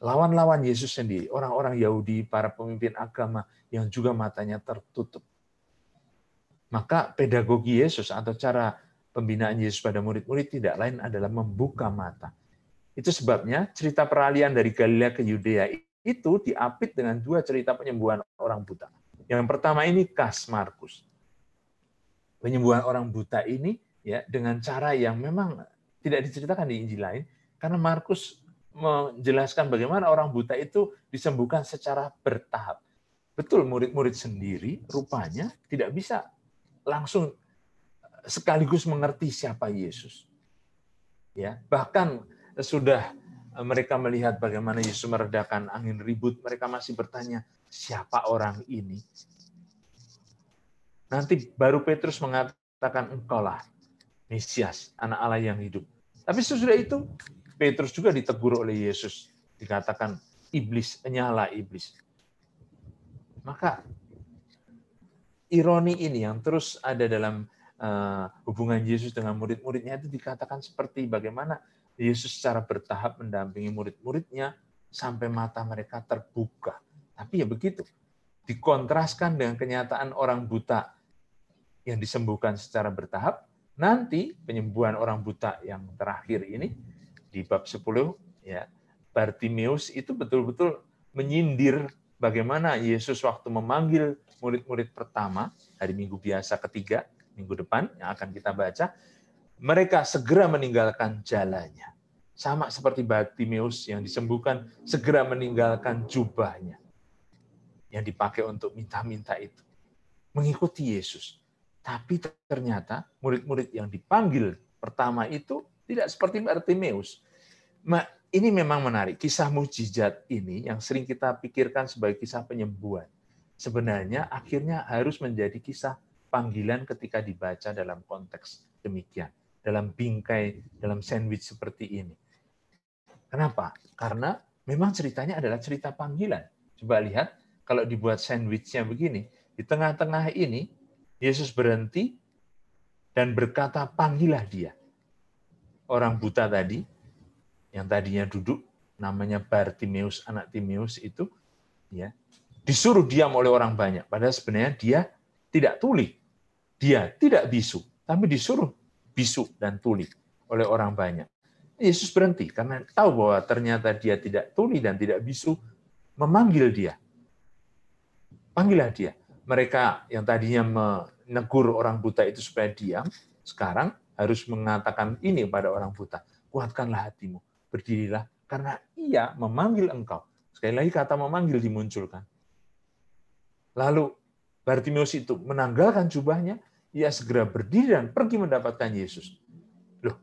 lawan-lawan Yesus sendiri, orang-orang Yahudi, para pemimpin agama yang juga matanya tertutup. Maka pedagogi Yesus atau cara pembinaan Yesus pada murid-murid tidak lain adalah membuka mata. Itu sebabnya cerita peralihan dari Galilea ke Yudea itu diapit dengan dua cerita penyembuhan orang buta. Yang pertama ini khas Markus. Penyembuhan orang buta ini ya dengan cara yang memang tidak diceritakan di Injil lain, karena Markus menjelaskan bagaimana orang buta itu disembuhkan secara bertahap. Betul, murid-murid sendiri rupanya tidak bisa langsung sekaligus mengerti siapa Yesus. Ya, bahkan sudah mereka melihat bagaimana Yesus meredakan angin ribut, mereka masih bertanya, siapa orang ini? Nanti baru Petrus mengatakan, engkaulah Mesias, anak Allah yang hidup. Tapi sesudah itu, Petrus juga ditegur oleh Yesus. Dikatakan, iblis, nyala iblis. Maka, ironi ini yang terus ada dalam hubungan Yesus dengan murid-muridnya itu dikatakan seperti bagaimana Yesus secara bertahap mendampingi murid-muridnya sampai mata mereka terbuka. Tapi ya begitu, dikontraskan dengan kenyataan orang buta yang disembuhkan secara bertahap. Nanti penyembuhan orang buta yang terakhir ini di bab 10 ya, Bartimeus itu betul-betul menyindir bagaimana Yesus waktu memanggil murid-murid pertama hari Minggu biasa ketiga, minggu depan yang akan kita baca, mereka segera meninggalkan jalannya. Sama seperti Bartimeus yang disembuhkan segera meninggalkan jubahnya yang dipakai untuk minta-minta itu. Mengikuti Yesus. Tapi ternyata murid-murid yang dipanggil pertama itu tidak seperti Bartimeus. Ini memang menarik. Kisah mukjizat ini yang sering kita pikirkan sebagai kisah penyembuhan. Sebenarnya akhirnya harus menjadi kisah panggilan ketika dibaca dalam konteks demikian. Dalam bingkai, dalam sandwich seperti ini. Kenapa? Karena memang ceritanya adalah cerita panggilan. Coba lihat, kalau dibuat sandwichnya begini, di tengah-tengah ini, Yesus berhenti dan berkata, panggillah dia. Orang buta tadi, yang tadinya duduk, namanya Bartimeus, anak Timeus itu, ya, disuruh diam oleh orang banyak. Padahal sebenarnya dia tidak tuli. Dia tidak bisu, tapi disuruh bisu dan tuli oleh orang banyak. Yesus berhenti karena tahu bahwa ternyata dia tidak tuli dan tidak bisu, memanggil dia. Panggillah dia. Mereka yang tadinya menegur orang buta itu supaya diam, sekarang harus mengatakan ini pada orang buta. Kuatkanlah hatimu, berdirilah, karena ia memanggil engkau. Sekali lagi kata memanggil dimunculkan. Lalu Bartimeus itu menanggalkan jubahnya, ia segera berdiri dan pergi mendapatkan Yesus. Loh,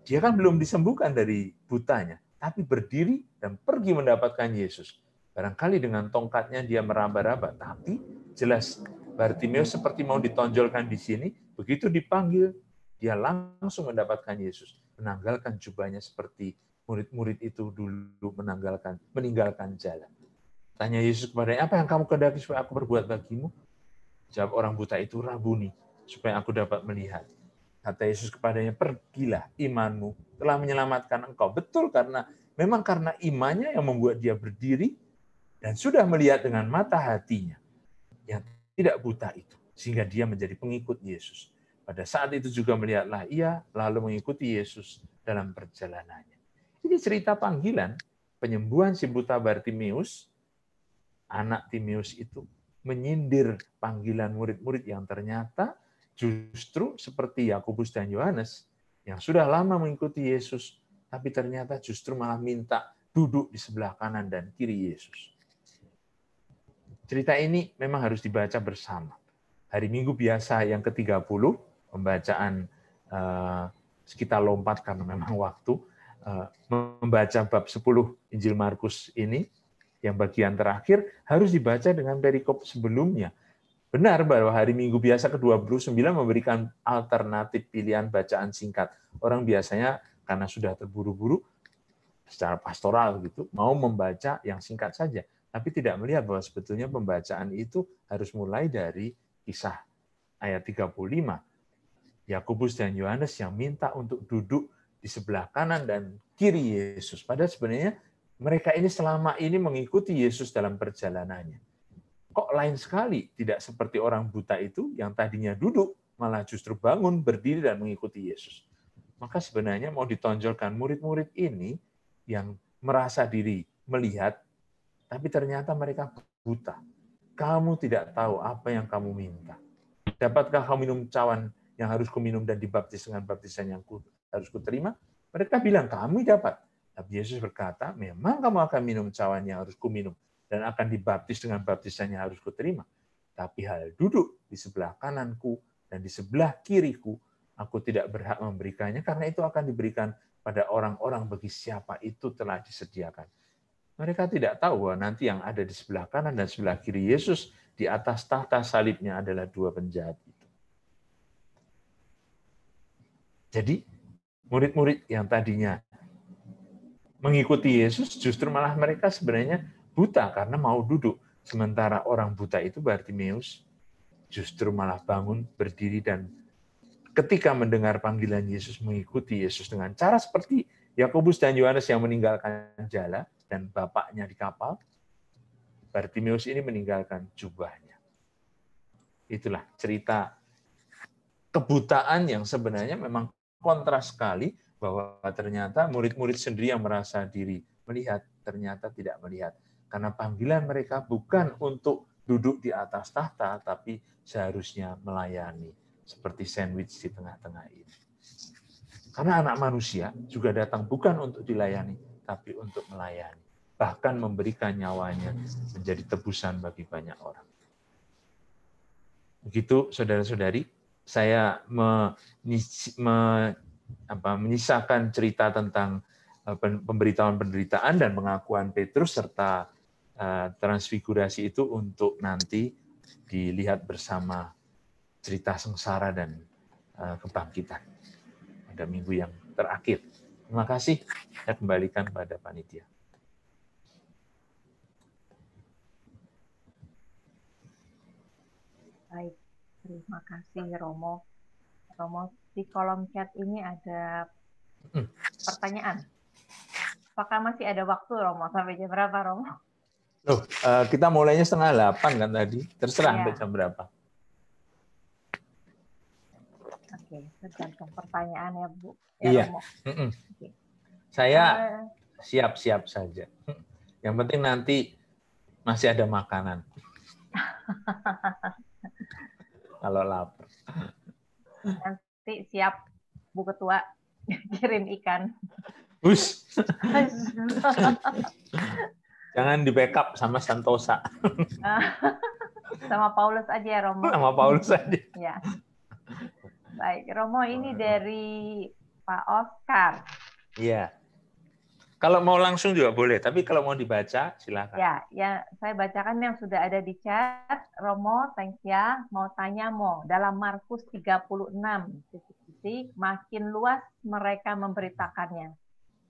dia kan belum disembuhkan dari butanya, tapi berdiri dan pergi mendapatkan Yesus. Barangkali dengan tongkatnya dia meraba-raba, tapi jelas Bartimeus seperti mau ditonjolkan di sini, begitu dipanggil, dia langsung mendapatkan Yesus, menanggalkan jubahnya seperti murid-murid itu dulu meninggalkan jalan. Tanya Yesus kepadanya, apa yang kamu kehendaki supaya aku berbuat bagimu? Jawab orang buta itu, Rabuni, supaya aku dapat melihat. Kata Yesus kepadanya, pergilah, imanmu telah menyelamatkan engkau. Betul, memang karena imannya yang membuat dia berdiri dan sudah melihat dengan mata hatinya yang tidak buta itu, sehingga dia menjadi pengikut Yesus. Pada saat itu juga melihatlah ia, lalu mengikuti Yesus dalam perjalanannya. Ini cerita panggilan, penyembuhan si buta Bartimeus, anak Timeus itu, menyindir panggilan murid-murid yang ternyata justru seperti Yakobus dan Yohanes, yang sudah lama mengikuti Yesus, tapi ternyata justru malah minta duduk di sebelah kanan dan kiri Yesus. Cerita ini memang harus dibaca bersama. Hari Minggu biasa yang ke-30, pembacaan kita lompat karena memang waktu, membaca bab 10 Injil Markus ini, yang bagian terakhir harus dibaca dengan perikop sebelumnya. Benar bahwa hari Minggu biasa ke-29 memberikan alternatif pilihan bacaan singkat. Orang biasanya karena sudah terburu-buru secara pastoral gitu, mau membaca yang singkat saja, tapi tidak melihat bahwa sebetulnya pembacaan itu harus mulai dari kisah ayat 35. Yakobus dan Yohanes yang minta untuk duduk di sebelah kanan dan kiri Yesus. Padahal sebenarnya mereka ini selama ini mengikuti Yesus dalam perjalanannya. kok lain sekali, tidak seperti orang buta itu yang tadinya duduk, malah justru bangun, berdiri, dan mengikuti Yesus. Maka sebenarnya mau ditonjolkan murid-murid ini yang merasa diri melihat, tapi ternyata mereka buta. Kamu tidak tahu apa yang kamu minta. Dapatkah kamu minum cawan yang harus kuminum dan dibaptis dengan baptisan yang harus kuterima? Mereka bilang, kami dapat. Tapi Yesus berkata, memang kamu akan minum cawan yang harus kuminum dan akan dibaptis dengan baptisan yang harus kuterima. Tapi hal duduk di sebelah kananku dan di sebelah kiriku, aku tidak berhak memberikannya, karena itu akan diberikan pada orang-orang bagi siapa itu telah disediakan. Mereka tidak tahu bahwa nanti yang ada di sebelah kanan dan sebelah kiri Yesus di atas tahta salibnya adalah dua penjahat itu. Jadi, murid-murid yang tadinya mengikuti Yesus, justru malah mereka sebenarnya buta karena mau duduk. Sementara orang buta itu Bartimeus justru malah bangun, berdiri, dan ketika mendengar panggilan Yesus, mengikuti Yesus dengan cara seperti Yakobus dan Yohanes yang meninggalkan jala dan bapaknya di kapal. Bartimeus ini meninggalkan jubahnya. Itulah cerita kebutaan yang sebenarnya memang kontras sekali, bahwa ternyata murid-murid sendiri yang merasa diri melihat, ternyata tidak melihat. Karena panggilan mereka bukan untuk duduk di atas tahta, tapi seharusnya melayani. Seperti sandwich di tengah-tengah ini. Karena anak manusia juga datang bukan untuk dilayani, tapi untuk melayani. Bahkan memberikan nyawanya menjadi tebusan bagi banyak orang. Begitu, saudara-saudari, saya menyisakan cerita tentang pemberitahuan penderitaan dan pengakuan Petrus serta transfigurasi itu untuk nanti dilihat bersama cerita sengsara dan kebangkitan pada minggu yang terakhir. Terima kasih. Saya kembalikan pada panitia. Baik, terima kasih Romo. Romo, di kolom chat ini ada pertanyaan. Apakah masih ada waktu, Romo? Sampai jam berapa, Romo? Loh, kita mulainya 7:30 kan tadi. Terserah sampai jam berapa. Oke, tergantung pertanyaan ya, Bu. Ya, iya. Romo. Oke. Saya siap-siap saja. Yang penting nanti masih ada makanan. Kalau lapar. Nanti siap, Bu Ketua, kirim ikan. Bus. Jangan di backup sama Santosa. Sama Paulus aja ya, Romo. Sama Paulus aja. Ya. Baik, Romo, ini dari Pak Oscar. Iya. Kalau mau langsung juga boleh, tapi kalau mau dibaca, silakan. Ya, saya bacakan yang sudah ada di chat. Romo, thanks ya. Mau tanya, dalam Markus 36, makin luas mereka memberitakannya.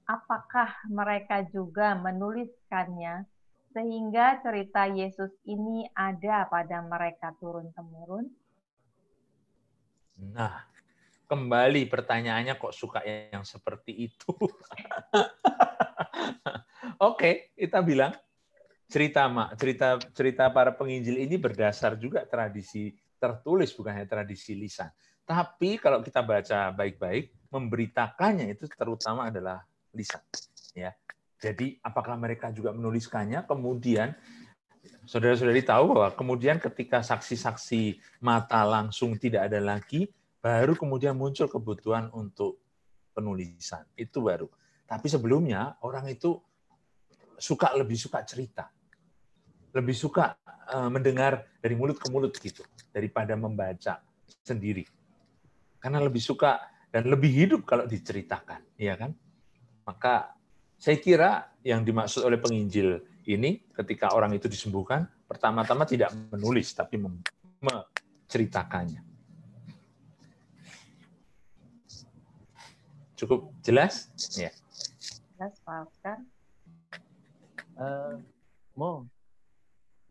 Apakah mereka juga menuliskannya sehingga cerita Yesus ini ada pada mereka turun-temurun? Nah, kembali pertanyaannya kok suka yang seperti itu. Oke, kita bilang cerita para penginjil ini berdasar juga tradisi tertulis, bukan hanya tradisi lisan. Tapi kalau kita baca baik-baik, memberitakannya itu terutama adalah lisan. Ya, jadi apakah mereka juga menuliskannya? Kemudian saudara-saudari tahu bahwa kemudian ketika saksi-saksi mata langsung tidak ada lagi, baru kemudian muncul kebutuhan untuk penulisan. Itu baru. Tapi sebelumnya orang itu lebih suka cerita. Lebih suka mendengar dari mulut ke mulut gitu daripada membaca sendiri. Karena lebih suka dan lebih hidup kalau diceritakan, ya kan? Maka saya kira yang dimaksud oleh penginjil ini ketika orang itu disembuhkan, pertama-tama tidak menulis tapi menceritakannya. Cukup jelas? Ya. Jelas, Pak Oscar.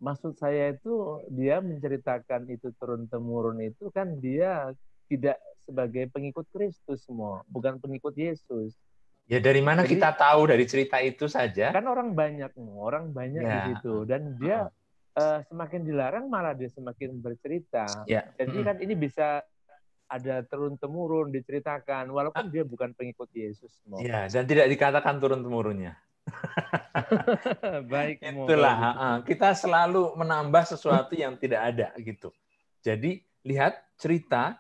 Maksud saya itu dia menceritakan itu turun-temurun itu kan dia tidak sebagai pengikut Kristus semua, bukan pengikut Yesus. Ya dari mana kita tahu dari cerita itu saja? Kan orang banyak di situ dan dia semakin dilarang malah dia semakin bercerita. Ya. Jadi kan ini bisa ada turun-temurun diceritakan, walaupun dia bukan pengikut Yesus. Ya, dan tidak dikatakan turun-temurunnya. Baik, Itulah, kita selalu menambah sesuatu yang tidak ada gitu. Jadi lihat cerita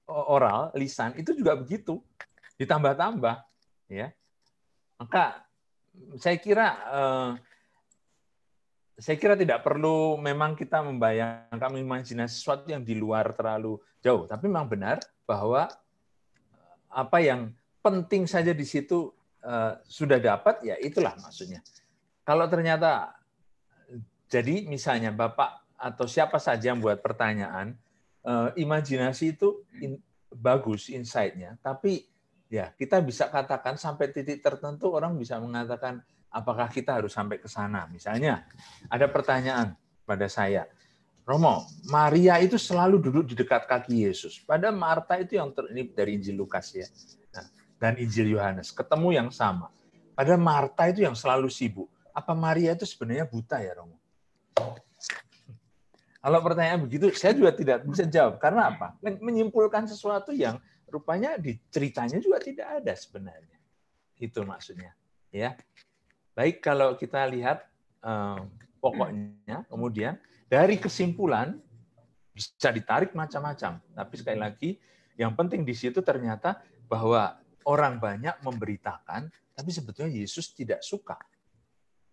oral, lisan itu juga begitu, ditambah-tambah, ya. Maka saya kira tidak perlu memang kita membayangkan, imajinasi sesuatu yang di luar terlalu jauh. Tapi memang benar bahwa apa yang penting saja di situ sudah dapat, ya itulah maksudnya. Kalau ternyata, jadi misalnya Bapak atau siapa saja yang buat pertanyaan, imajinasi itu bagus insight-nya, tapi ya kita bisa katakan sampai titik tertentu orang bisa mengatakan, apakah kita harus sampai ke sana? Misalnya, ada pertanyaan pada saya, Romo, Maria itu selalu duduk di dekat kaki Yesus. Pada Marta itu yang ini dari Injil Lukas ya, dan Injil Yohanes, ketemu yang sama. Pada Marta itu yang selalu sibuk. Apa Maria itu sebenarnya buta ya, Romo? Kalau pertanyaan begitu, saya juga tidak bisa jawab. Karena apa? Menyimpulkan sesuatu yang rupanya di ceritanya juga tidak ada sebenarnya. Itu maksudnya. Ya. Baik, kalau kita lihat pokoknya, kemudian dari kesimpulan bisa ditarik macam-macam. Tapi sekali lagi, yang penting di situ ternyata bahwa orang banyak memberitakan, tapi sebetulnya Yesus tidak suka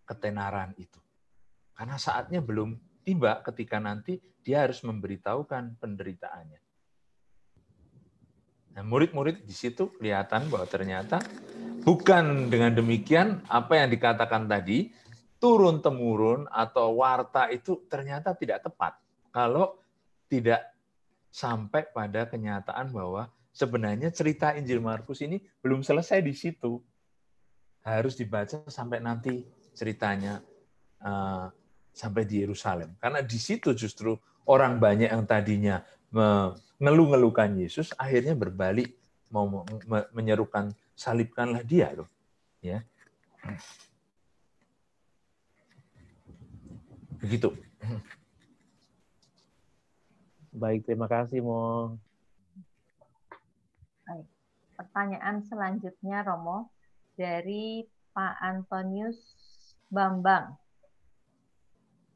ketenaran itu. Karena saatnya belum tiba ketika nanti dia harus memberitahukan penderitaannya. Nah, murid-murid di situ kelihatan bahwa ternyata bukan dengan demikian apa yang dikatakan tadi, turun-temurun atau warta itu ternyata tidak tepat. Kalau tidak sampai pada kenyataan bahwa sebenarnya cerita Injil Markus ini belum selesai di situ. Harus dibaca sampai nanti ceritanya sampai di Yerusalem. Karena di situ justru orang banyak yang tadinya mengeluh-ngeluhkan Yesus, akhirnya berbalik mau menyerukan, salibkanlah dia loh. Ya. Begitu. Baik, terima kasih, Mo. Baik. Pertanyaan selanjutnya, Romo, dari Pak Antonius Bambang.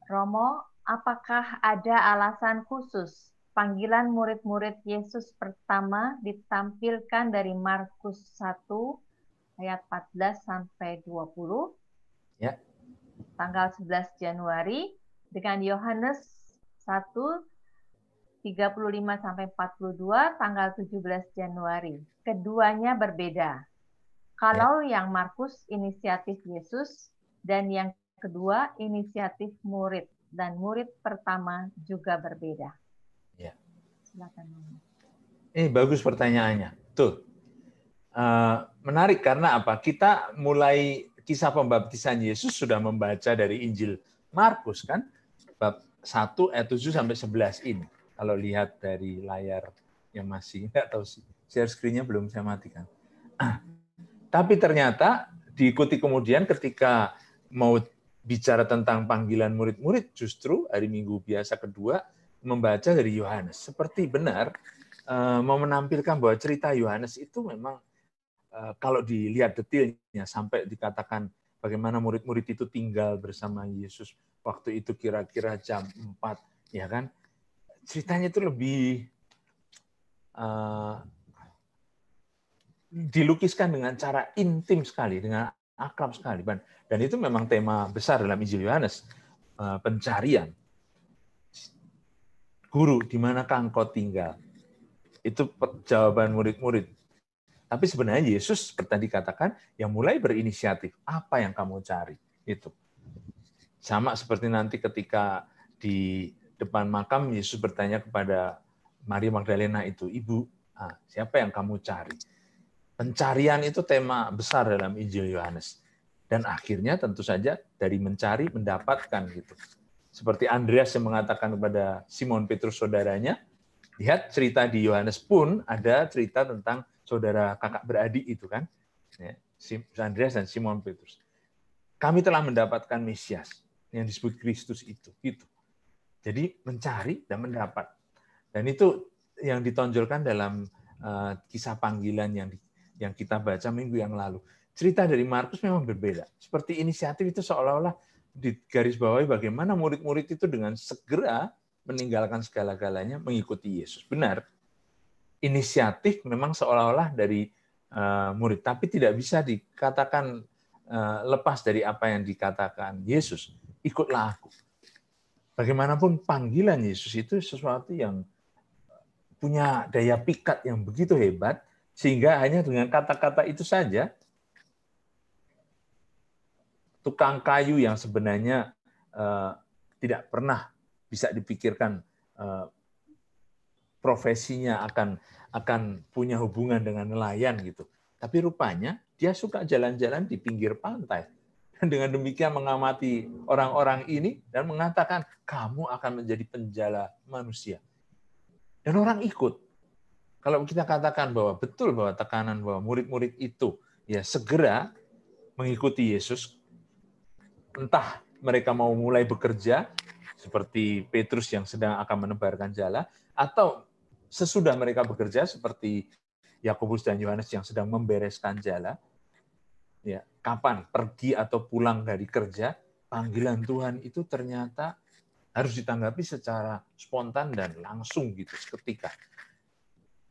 Romo, apakah ada alasan khusus panggilan murid-murid Yesus pertama ditampilkan dari Markus 1 ayat 14 sampai 20? Ya. Tanggal 11 Januari dengan Yohanes 1 35 sampai 42 tanggal 17 Januari. Keduanya berbeda. Kalau yang Markus inisiatif Yesus dan yang kedua inisiatif murid, dan murid pertama juga berbeda. Ya. Silakan. Bagus pertanyaannya. Tuh. Menarik karena apa? Kita mulai kisah pembaptisan Yesus sudah membaca dari Injil Markus kan? Bab 1 ayat 7 sampai 11 ini. Kalau lihat dari layar yang masih enggak tahu sih. Share screen-nya belum saya matikan. Tapi ternyata diikuti kemudian ketika mau bicara tentang panggilan murid-murid, justru hari Minggu biasa kedua membaca dari Yohanes. Seperti benar mau menampilkan bahwa cerita Yohanes itu memang kalau dilihat detailnya sampai dikatakan bagaimana murid-murid itu tinggal bersama Yesus waktu itu kira-kira jam 4, ya kan? Ceritanya itu lebih dilukiskan dengan cara intim sekali, dengan akrab sekali. Dan itu memang tema besar dalam Injil Yohanes, pencarian. Guru, di manakah engkau tinggal? Itu jawaban murid-murid. Tapi sebenarnya Yesus seperti tadi katakan, yang mulai berinisiatif. Apa yang kamu cari? Itu. Sama seperti nanti ketika di depan makam, Yesus bertanya kepada Maria Magdalena itu, Ibu, siapa yang kamu cari? Pencarian itu tema besar dalam Injil Yohanes. Dan akhirnya tentu saja dari mencari, mendapatkan gitu. Seperti Andreas yang mengatakan kepada Simon Petrus saudaranya, lihat cerita di Yohanes pun ada cerita tentang saudara kakak beradik itu kan, Andreas dan Simon Petrus. Kami telah mendapatkan Mesias yang disebut Kristus itu. Gitu. Jadi mencari dan mendapat. Dan itu yang ditonjolkan dalam kisah panggilan yang kita baca minggu yang lalu. Cerita dari Markus memang berbeda. Seperti inisiatif itu seolah-olah digarisbawahi bagaimana murid-murid itu dengan segera meninggalkan segala-galanya mengikuti Yesus. Benar, inisiatif memang seolah-olah dari murid, tapi tidak bisa dikatakan lepas dari apa yang dikatakan Yesus. Ikutlah aku. Bagaimanapun panggilan Yesus itu sesuatu yang punya daya pikat yang begitu hebat, sehingga hanya dengan kata-kata itu saja, tukang kayu yang sebenarnya tidak pernah bisa dipikirkan profesinya akan punya hubungan dengan nelayan gitu. Tapi rupanya dia suka jalan-jalan di pinggir pantai. Dan dengan demikian mengamati orang-orang ini dan mengatakan, kamu akan menjadi penjala manusia. Dan orang ikut. Kalau kita katakan bahwa betul bahwa tekanan bahwa murid-murid itu ya segera mengikuti Yesus, entah mereka mau mulai bekerja seperti Petrus yang sedang akan menebarkan jala, atau sesudah mereka bekerja seperti Yakobus dan Yohanes yang sedang membereskan jala, ya kapan pergi atau pulang dari kerja, panggilan Tuhan itu ternyata harus ditanggapi secara spontan dan langsung gitu seketika.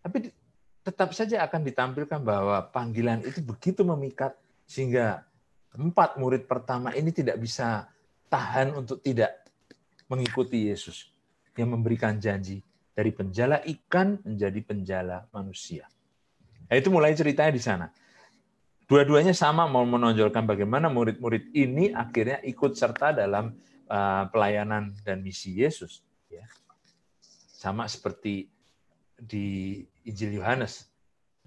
Tapi tetap saja akan ditampilkan bahwa panggilan itu begitu memikat sehingga 4 murid pertama ini tidak bisa tahan untuk tidak mengikuti Yesus yang memberikan janji dari penjala ikan menjadi penjala manusia. Nah, itu mulai ceritanya di sana. Dua-duanya sama mau menonjolkan bagaimana murid-murid ini akhirnya ikut serta dalam pelayanan dan misi Yesus. Sama seperti di Injil Yohanes.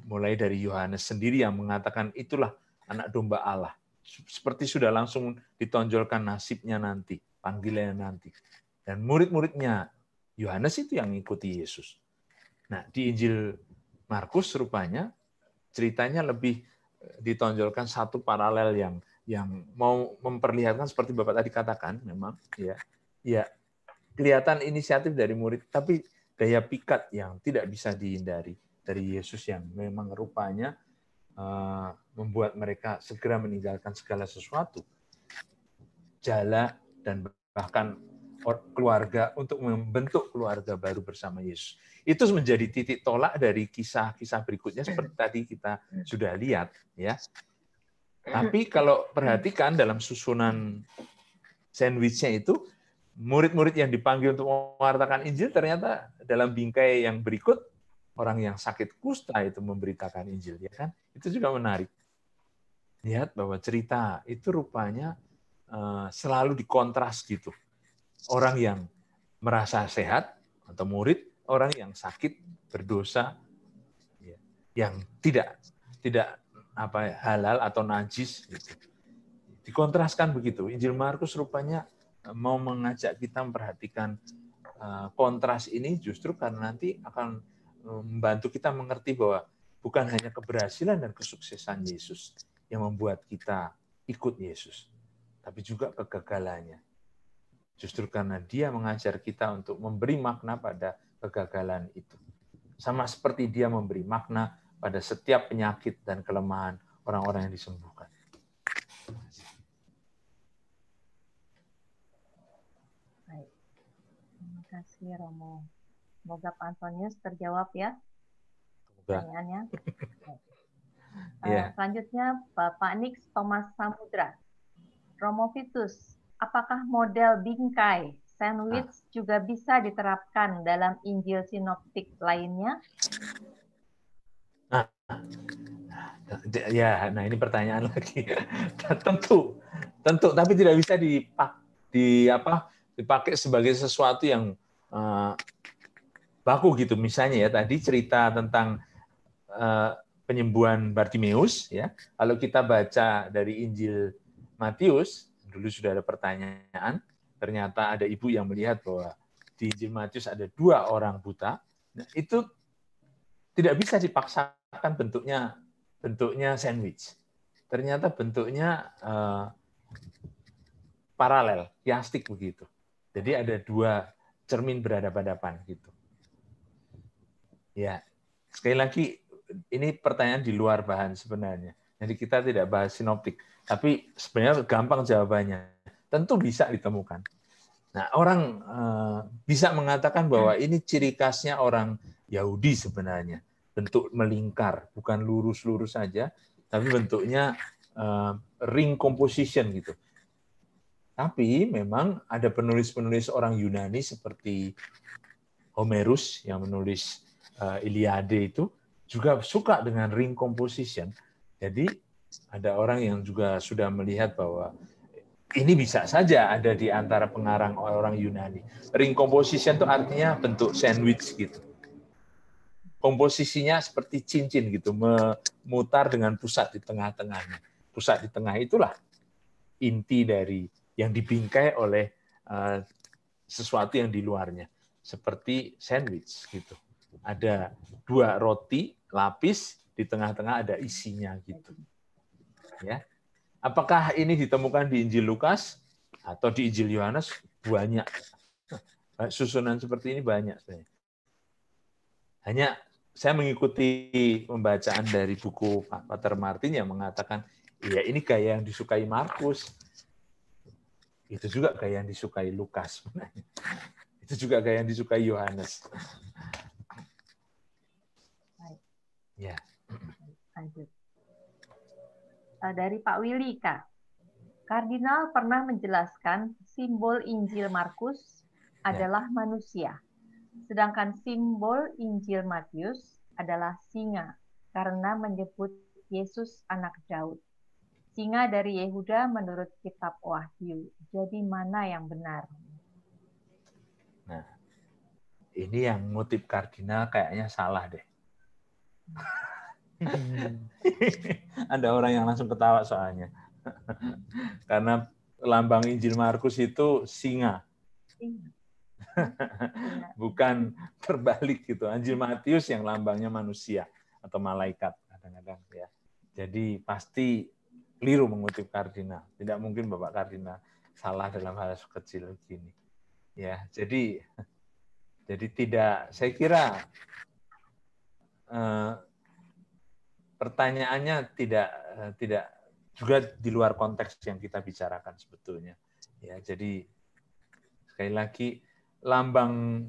Mulai dari Yohanes sendiri yang mengatakan itulah anak domba Allah. Seperti sudah langsung ditonjolkan nasibnya nanti, panggilannya nanti. Dan murid-muridnya Yohanes itu yang mengikuti Yesus. Nah, di Injil Markus rupanya ceritanya lebih ditonjolkan satu paralel yang mau memperlihatkan seperti Bapak tadi katakan, memang ya kelihatan inisiatif dari murid, tapi daya pikat yang tidak bisa dihindari dari Yesus yang memang rupanya membuat mereka segera meninggalkan segala sesuatu, jala dan bahkan keluarga untuk membentuk keluarga baru bersama Yesus. Itu menjadi titik tolak dari kisah-kisah berikutnya seperti tadi kita sudah lihat, ya. Tapi kalau perhatikan dalam susunan sandwich-nya itu, murid-murid yang dipanggil untuk mewartakan Injil ternyata dalam bingkai yang berikut orang yang sakit kusta itu memberitakan Injil, ya kan? Itu juga menarik. Lihat bahwa cerita itu rupanya selalu dikontras gitu. Orang yang merasa sehat atau murid, orang yang sakit, berdosa, yang tidak halal atau najis gitu. Dikontraskan begitu. Injil Markus rupanya mau mengajak kita memperhatikan kontras ini justru karena nanti akan membantu kita mengerti bahwa bukan hanya keberhasilan dan kesuksesan Yesus yang membuat kita ikut Yesus, tapi juga kegagalannya. Justru karena dia mengajar kita untuk memberi makna pada kegagalan itu. Sama seperti dia memberi makna pada setiap penyakit dan kelemahan orang-orang yang disembuhkan. Baik. Terima kasih, Romo. Semoga Pak Antonius terjawab ya pertanyaannya. Selanjutnya, Bapak Nix Thomas Samudra. Romo Vitus, apakah model bingkai sandwich juga bisa diterapkan dalam Injil sinoptik lainnya? Nah ini pertanyaan lagi. Tentu, tapi tidak bisa dipakai sebagai sesuatu yang baku gitu. Misalnya ya tadi cerita tentang penyembuhan Bartimeus, ya. Kalau kita baca dari Injil Matius, dulu sudah ada pertanyaan, ternyata ada ibu yang melihat bahwa di Injil Matius ada 2 orang buta. Nah, itu tidak bisa dipaksakan bentuknya sandwich. Ternyata bentuknya paralel, kiastik begitu. Jadi ada cermin berhadapan-hadapan gitu. Ya, sekali lagi ini pertanyaan di luar bahan sebenarnya. Jadi kita tidak bahas sinoptik, tapi sebenarnya gampang jawabannya. Tentu bisa ditemukan. Nah, orang bisa mengatakan bahwa ini ciri khasnya orang Yahudi sebenarnya. Bentuk melingkar, bukan lurus-lurus saja, tapi bentuknya ring composition gitu. Tapi memang ada penulis-penulis orang Yunani seperti Homerus yang menulis Iliade itu juga suka dengan ring composition. Jadi ada orang yang juga sudah melihat bahwa ini bisa saja ada di antara pengarang orang Yunani. Ring composition itu artinya bentuk sandwich gitu. Komposisinya seperti cincin gitu, memutar dengan pusat di tengah-tengahnya. Pusat di tengah itulah inti dari yang dibingkai oleh sesuatu yang di luarnya, seperti sandwich gitu. Ada 2 roti lapis, di tengah-tengah ada isinya gitu. Ya. Apakah ini ditemukan di Injil Lukas atau di Injil Yohanes? Banyak. Susunan seperti ini banyak. Hanya saya mengikuti pembacaan dari buku Pak Pater Martin yang mengatakan, ya ini gaya yang disukai Markus. Itu juga gaya yang disukai Lukas. Itu juga gaya yang disukai Yohanes. Ya. Lanjut. Dari Pak Willy, Kak. Kardinal pernah menjelaskan simbol Injil Markus adalah manusia, sedangkan simbol Injil Matius adalah singa karena menyebut Yesus anak Daud. Singa dari Yehuda menurut kitab Wahyu. Jadi mana yang benar? Nah, ini yang ngutip kardinal kayaknya salah deh. Ada orang yang langsung ketawa soalnya. Karena lambang Injil Markus itu singa. Bukan terbalik gitu. Injil Matius yang lambangnya manusia atau malaikat kadang-kadang ya. Jadi pasti keliru mengutip kardinal. Tidak mungkin Bapak kardinal salah dalam hal kecil begini. Ya, jadi tidak, saya kira pertanyaannya tidak juga di luar konteks yang kita bicarakan sebetulnya. Ya, jadi sekali lagi lambang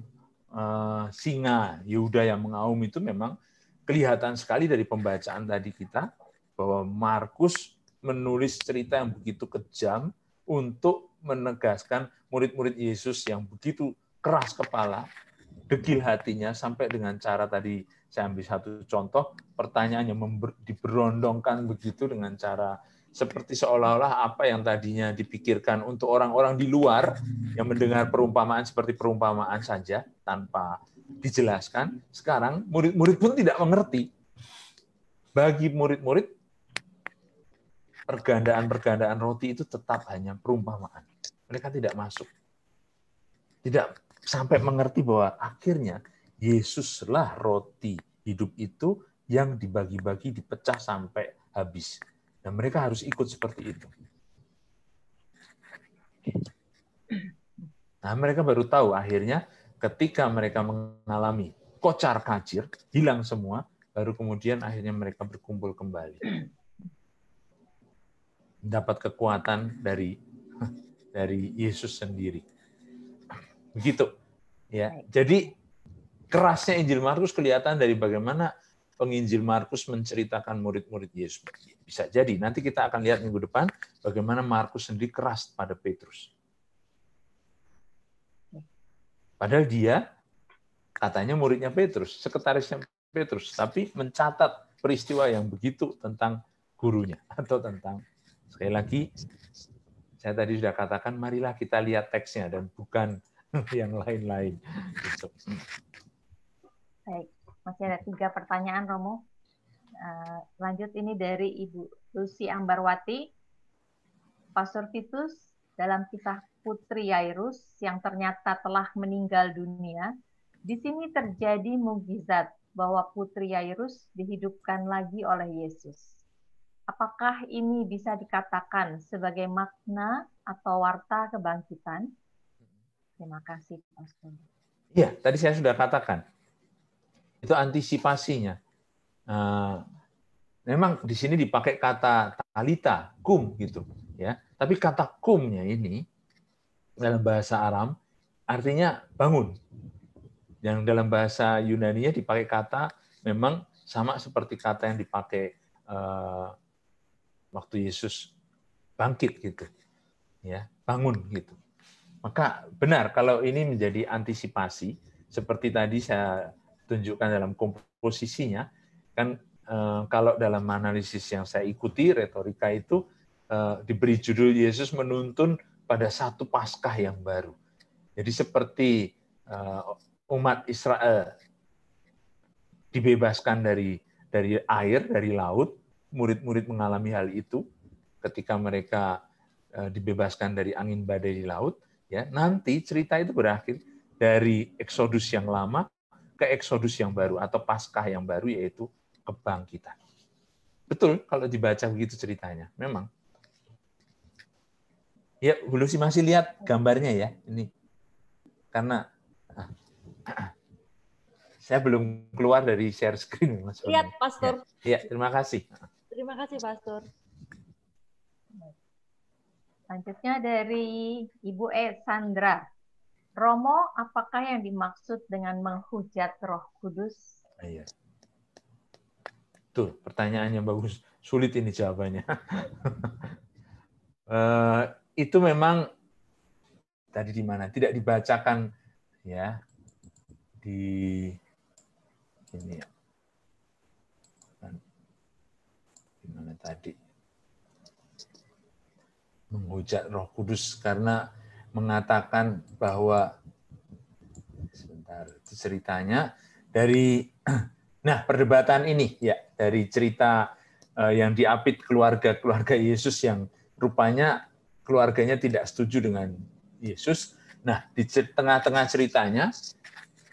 singa Yehuda yang mengaum itu memang kelihatan sekali dari pembacaan tadi kita bahwa Markus menulis cerita yang begitu kejam untuk menegaskan murid-murid Yesus yang begitu keras kepala, degil hatinya, sampai dengan cara tadi saya ambil satu contoh, pertanyaannya diberondongkan begitu dengan cara seperti seolah-olah apa yang tadinya dipikirkan untuk orang-orang di luar yang mendengar perumpamaan seperti perumpamaan saja tanpa dijelaskan, sekarang murid-murid pun tidak mengerti. Bagi murid-murid, pergandaan roti itu tetap hanya perumpamaan. Mereka tidak masuk. Tidak sampai mengerti bahwa akhirnya Yesuslah roti hidup itu yang dibagi-bagi, dipecah sampai habis. Dan mereka harus ikut seperti itu. Nah, mereka baru tahu akhirnya ketika mereka mengalami kocar kacir, hilang semua, baru kemudian akhirnya mereka berkumpul kembali. Dapat kekuatan dari Yesus sendiri. Begitu. Ya. Jadi kerasnya Injil Markus kelihatan dari bagaimana penginjil Markus menceritakan murid-murid Yesus. Bisa jadi nanti kita akan lihat minggu depan bagaimana Markus sendiri keras pada Petrus. Padahal dia katanya muridnya Petrus, sekretarisnya Petrus, tapi mencatat peristiwa yang begitu tentang gurunya atau tentang, sekali lagi saya tadi sudah katakan, marilah kita lihat teksnya dan bukan yang lain-lain. Gitu. Baik, masih ada 3 pertanyaan, Romo. Lanjut ini dari Ibu Lucy Ambarwati. Pastor Titus, dalam kisah Putri Yairus yang ternyata telah meninggal dunia, di sini terjadi mukjizat bahwa Putri Yairus dihidupkan lagi oleh Yesus. Apakah ini bisa dikatakan sebagai makna atau warta kebangkitan? Terima kasih, Pastor. Iya, tadi saya sudah katakan. Itu antisipasinya. Memang di sini dipakai kata talita, kum gitu, ya. Tapi kata kumnya ini dalam bahasa Aram artinya bangun. Yang dalam bahasa Yunani-nya dipakai kata memang sama seperti kata yang dipakai waktu Yesus bangkit gitu, ya, bangun gitu. Maka benar kalau ini menjadi antisipasi seperti tadi saya tunjukkan dalam komposisinya, kan kalau dalam analisis yang saya ikuti retorika itu diberi judul Yesus menuntun pada satu Paskah yang baru. Jadi seperti umat Israel dibebaskan dari air, dari laut, murid-murid mengalami hal itu ketika mereka dibebaskan dari angin badai di laut, ya. Nanti cerita itu berakhir dari Eksodus yang lama ke Eksodus yang baru atau Paskah yang baru, yaitu kebangkitan. Betul kalau dibaca begitu ceritanya, memang. Ya, Bu Lucy masih lihat gambarnya ya ini. Karena saya belum keluar dari share screen, Mas. Lihat, Pastor. Ya, terima kasih. Terima kasih, Pastor. Selanjutnya dari Ibu Sandra. Romo, apakah yang dimaksud dengan menghujat Roh Kudus? Iya. Tuh, pertanyaannya bagus. Sulit ini jawabannya. Itu memang tadi di mana? Tidak dibacakan ya di ini ya. Di mana tadi? Menghujat Roh Kudus karena mengatakan bahwa sebentar itu ceritanya dari perdebatan ini ya dari cerita yang diapit keluarga Yesus yang rupanya keluarganya tidak setuju dengan Yesus. Nah, di tengah-tengah ceritanya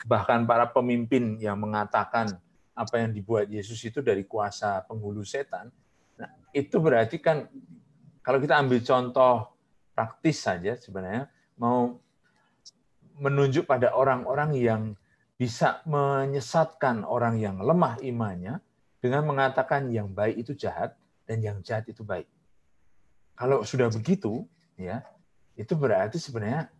bahkan para pemimpin yang mengatakan apa yang dibuat Yesus itu dari kuasa penghulu setan. Nah, itu berarti kan kalau kita ambil contoh praktis saja sebenarnya mau menunjuk pada orang-orang yang bisa menyesatkan orang yang lemah imannya dengan mengatakan yang baik itu jahat dan yang jahat itu baik. Kalau sudah begitu, ya, itu berarti sebenarnya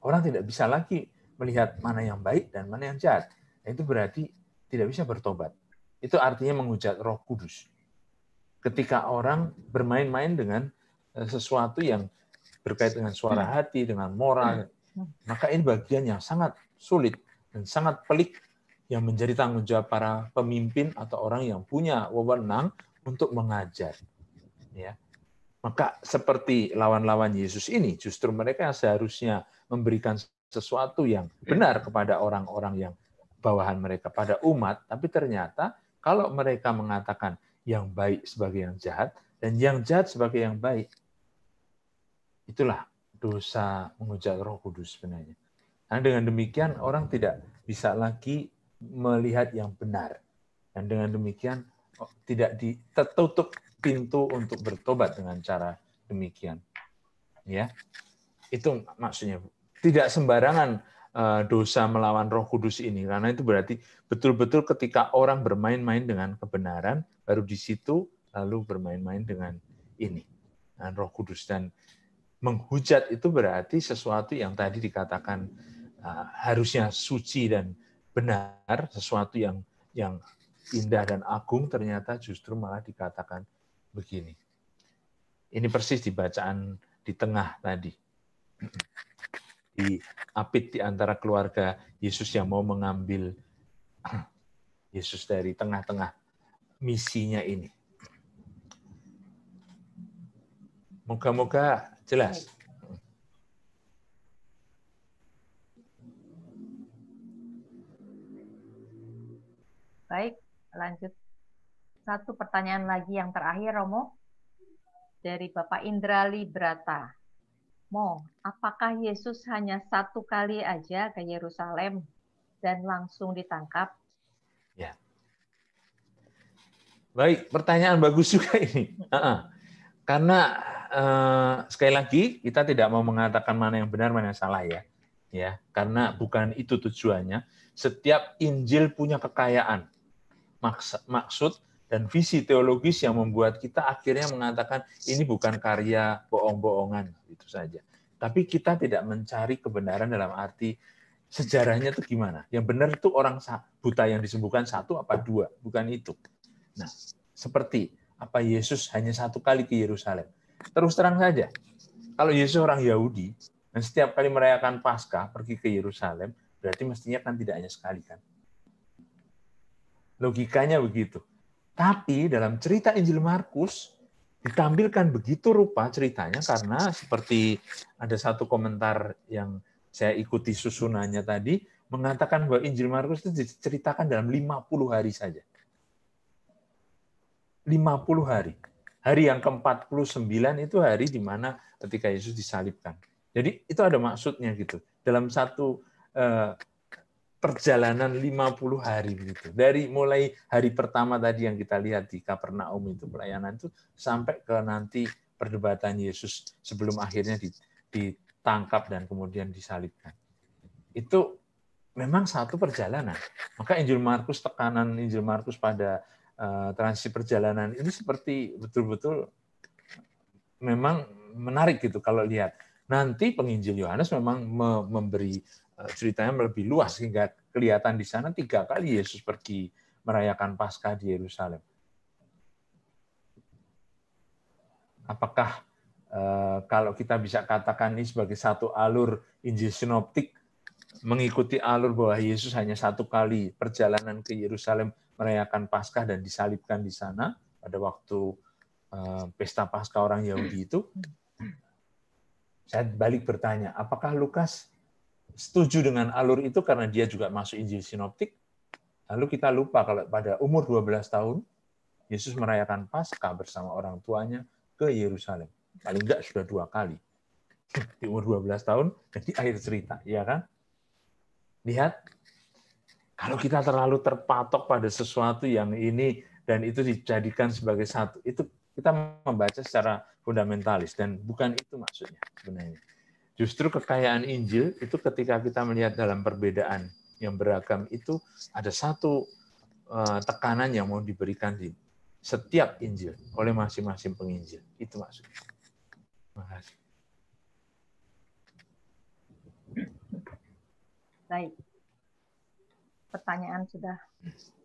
orang tidak bisa lagi melihat mana yang baik dan mana yang jahat. Itu berarti tidak bisa bertobat. Itu artinya menghujat Roh Kudus. Ketika orang bermain-main dengan sesuatu yang berkait dengan suara hati, dengan moral, maka ini bagian yang sangat sulit dan sangat pelik yang menjadi tanggung jawab para pemimpin atau orang yang punya wewenang untuk mengajar. Ya. Maka seperti lawan-lawan Yesus ini, justru mereka yang seharusnya memberikan sesuatu yang benar kepada orang-orang yang bawahan mereka, pada umat, tapi ternyata kalau mereka mengatakan yang baik sebagai yang jahat dan yang jahat sebagai yang baik, itulah dosa menghujat Roh Kudus sebenarnya. Nah, dengan demikian orang tidak bisa lagi melihat yang benar. Dan dengan demikian tidak tertutup pintu untuk bertobat dengan cara demikian. Ya. Itu maksudnya. Tidak sembarangan dosa melawan Roh Kudus ini, karena itu berarti betul-betul ketika orang bermain-main dengan kebenaran, baru di situ lalu bermain-main dengan ini, dengan Roh Kudus. Dan menghujat itu berarti sesuatu yang tadi dikatakan harusnya suci dan benar, sesuatu yang indah dan agung, ternyata justru malah dikatakan begini. Ini persis di bacaan di tengah tadi. Diapit di antara keluarga Yesus yang mau mengambil Yesus dari tengah-tengah misinya ini. Moga-moga jelas. Baik, lanjut. Satu pertanyaan lagi yang terakhir, Romo. Dari Bapak Indrali Brata. Mo, apakah Yesus hanya satu kali aja ke Yerusalem dan langsung ditangkap? Ya. Baik, pertanyaan bagus juga ini. Karena sekali lagi kita tidak mau mengatakan mana yang benar, mana yang salah ya. ya, karena bukan itu tujuannya. Setiap Injil punya kekayaan, maksud dan visi teologis yang membuat kita akhirnya mengatakan ini bukan karya bohong-bohongan, itu saja. Tapi kita tidak mencari kebenaran dalam arti sejarahnya itu gimana. Yang benar itu orang buta yang disembuhkan 1 apa 2, bukan itu. Nah, seperti apa Yesus hanya 1 kali ke Yerusalem. Terus terang saja, kalau Yesus orang Yahudi dan setiap kali merayakan Paskah pergi ke Yerusalem, berarti mestinya kan tidak hanya sekali kan. Logikanya begitu. Tapi dalam cerita Injil Markus ditampilkan begitu rupa ceritanya karena seperti ada satu komentar yang saya ikuti susunannya tadi mengatakan bahwa Injil Markus itu diceritakan dalam 50 hari saja. 50 hari. Hari yang ke-49 itu hari di mana ketika Yesus disalibkan. Jadi itu ada maksudnya gitu. Dalam satu perjalanan 50 hari begitu. Dari mulai hari pertama tadi yang kita lihat di Kapernaum itu pelayanan itu sampai ke nanti perdebatan Yesus sebelum akhirnya ditangkap dan kemudian disalibkan. Itu memang satu perjalanan. Maka Injil Markus, tekanan Injil Markus pada transisi perjalanan ini seperti betul-betul memang menarik gitu kalau lihat. Nanti penginjil Yohanes memang memberi ceritanya lebih luas sehingga kelihatan di sana 3 kali Yesus pergi merayakan Paskah di Yerusalem. Apakah kalau kita bisa katakan ini sebagai satu alur Injil sinoptik mengikuti alur bahwa Yesus hanya 1 kali perjalanan ke Yerusalem merayakan Paskah dan disalibkan di sana pada waktu pesta Paskah orang Yahudi itu? Saya balik bertanya, apakah Lukas setuju dengan alur itu karena dia juga masuk Injil sinoptik? Lalu kita lupa kalau pada umur 12 tahun, Yesus merayakan Paskah bersama orang tuanya ke Yerusalem. Paling enggak sudah 2 kali. Di umur 12 tahun, dan di akhir cerita. Ya kan? Lihat, kalau kita terlalu terpatok pada sesuatu yang ini, dan itu dijadikan sebagai satu, itu kita membaca secara fundamentalis, dan bukan itu maksudnya sebenarnya. Justru kekayaan Injil itu ketika kita melihat dalam perbedaan yang beragam itu ada satu tekanan yang mau diberikan di setiap Injil oleh masing-masing penginjil. Itu maksudnya. Terima kasih. Baik. Pertanyaan sudah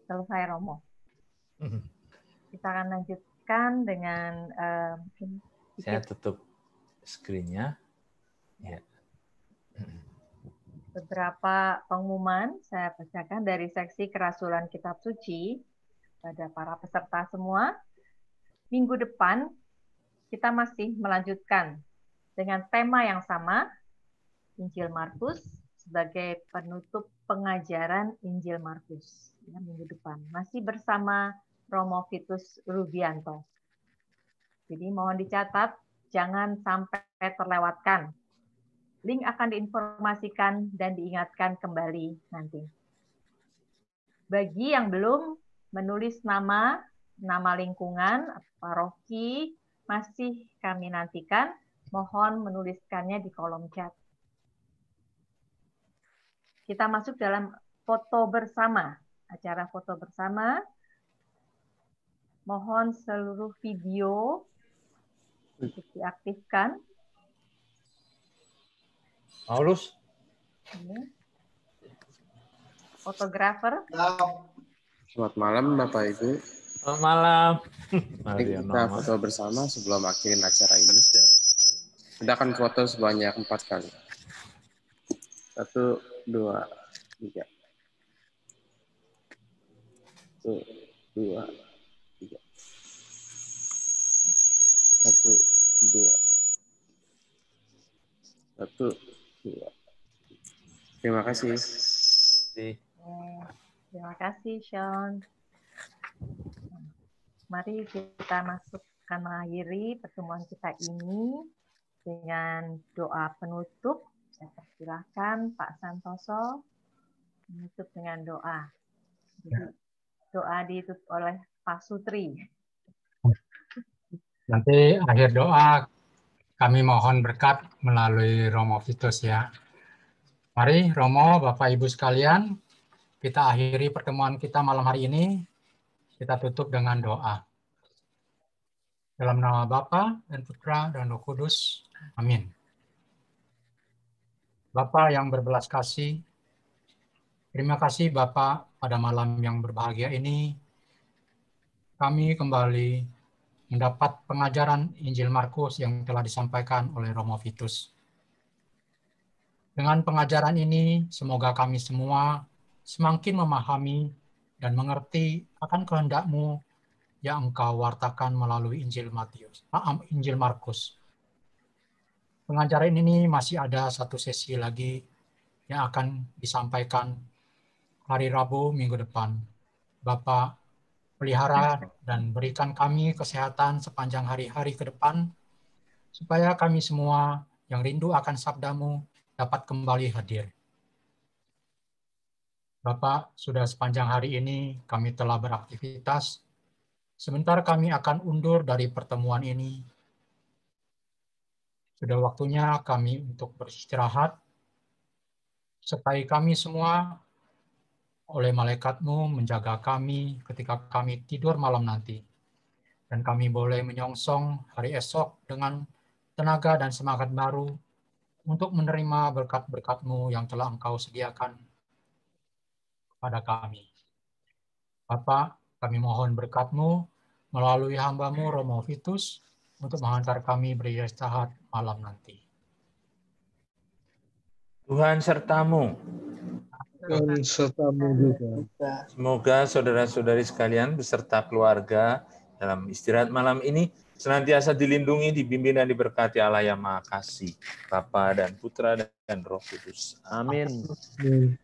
selesai, Romo. Kita akan lanjutkan dengan saya tutup screen-nya. Ya. Beberapa pengumuman saya bacakan dari seksi kerasulan kitab suci pada para peserta semua. Minggu depan kita masih melanjutkan dengan tema yang sama, Injil Markus sebagai penutup pengajaran Injil Markus. Ya, minggu depan masih bersama Romo Vitus Rubianto. Jadi mohon dicatat, jangan sampai terlewatkan. Link akan diinformasikan dan diingatkan kembali nanti. Bagi yang belum menulis nama lingkungan, paroki, masih kami nantikan, mohon menuliskannya di kolom chat. Kita masuk dalam foto bersama, acara foto bersama. Mohon seluruh video untuk diaktifkan. Paulus. Fotografer. Selamat malam Bapak Ibu. Selamat malam. Mari kita foto bersama sebelum akhirin acara ini. Kita akan foto sebanyak 4 kali. 1, 2, 3. 1, 2, 3. 1, 2. 1, 2. Terima kasih. Terima kasih, Sean. Mari kita akan mengakhiri pertemuan kita ini dengan doa penutup. Saya persilahkan Pak Santoso menutup dengan doa. Jadi, doa ditutup oleh Pak Sutri. Nanti akhir doa kami mohon berkat melalui Romo Vitus ya. Mari Romo, Bapak Ibu sekalian, kita akhiri pertemuan kita malam hari ini. Kita tutup dengan doa. Dalam nama Bapa dan Putra dan Roh Kudus. Amin. Bapa yang berbelas kasih, terima kasih Bapak pada malam yang berbahagia ini. Kami kembali mendapat pengajaran Injil Markus yang telah disampaikan oleh Romo Vitus. Dengan pengajaran ini, semoga kami semua semakin memahami dan mengerti akan kehendak-Mu yang Engkau wartakan melalui Injil Markus. Pengajaran ini masih ada satu sesi lagi yang akan disampaikan hari Rabu minggu depan. Bapak pelihara dan berikan kami kesehatan sepanjang hari-hari ke depan, supaya kami semua yang rindu akan sabda-Mu dapat kembali hadir. Bapak, sudah sepanjang hari ini kami telah beraktivitas. Sebentar kami akan undur dari pertemuan ini. Sudah waktunya kami untuk beristirahat. Sertai kami semua oleh malaikat-Mu menjaga kami ketika kami tidur malam nanti. Dan kami boleh menyongsong hari esok dengan tenaga dan semangat baru untuk menerima berkat-berkat-Mu yang telah Engkau sediakan pada kami. Bapak, kami mohon berkat-Mu melalui hamba-Mu Romo Vitus untuk menghantar kami beristirahat malam nanti. Tuhan sertamu. Dan sertamu juga. Semoga saudara-saudari sekalian beserta keluarga dalam istirahat malam ini senantiasa dilindungi, dibimbing, dan diberkati Allah yang Maha Kasih, Bapa dan Putra dan Roh Kudus. Amin. Amin.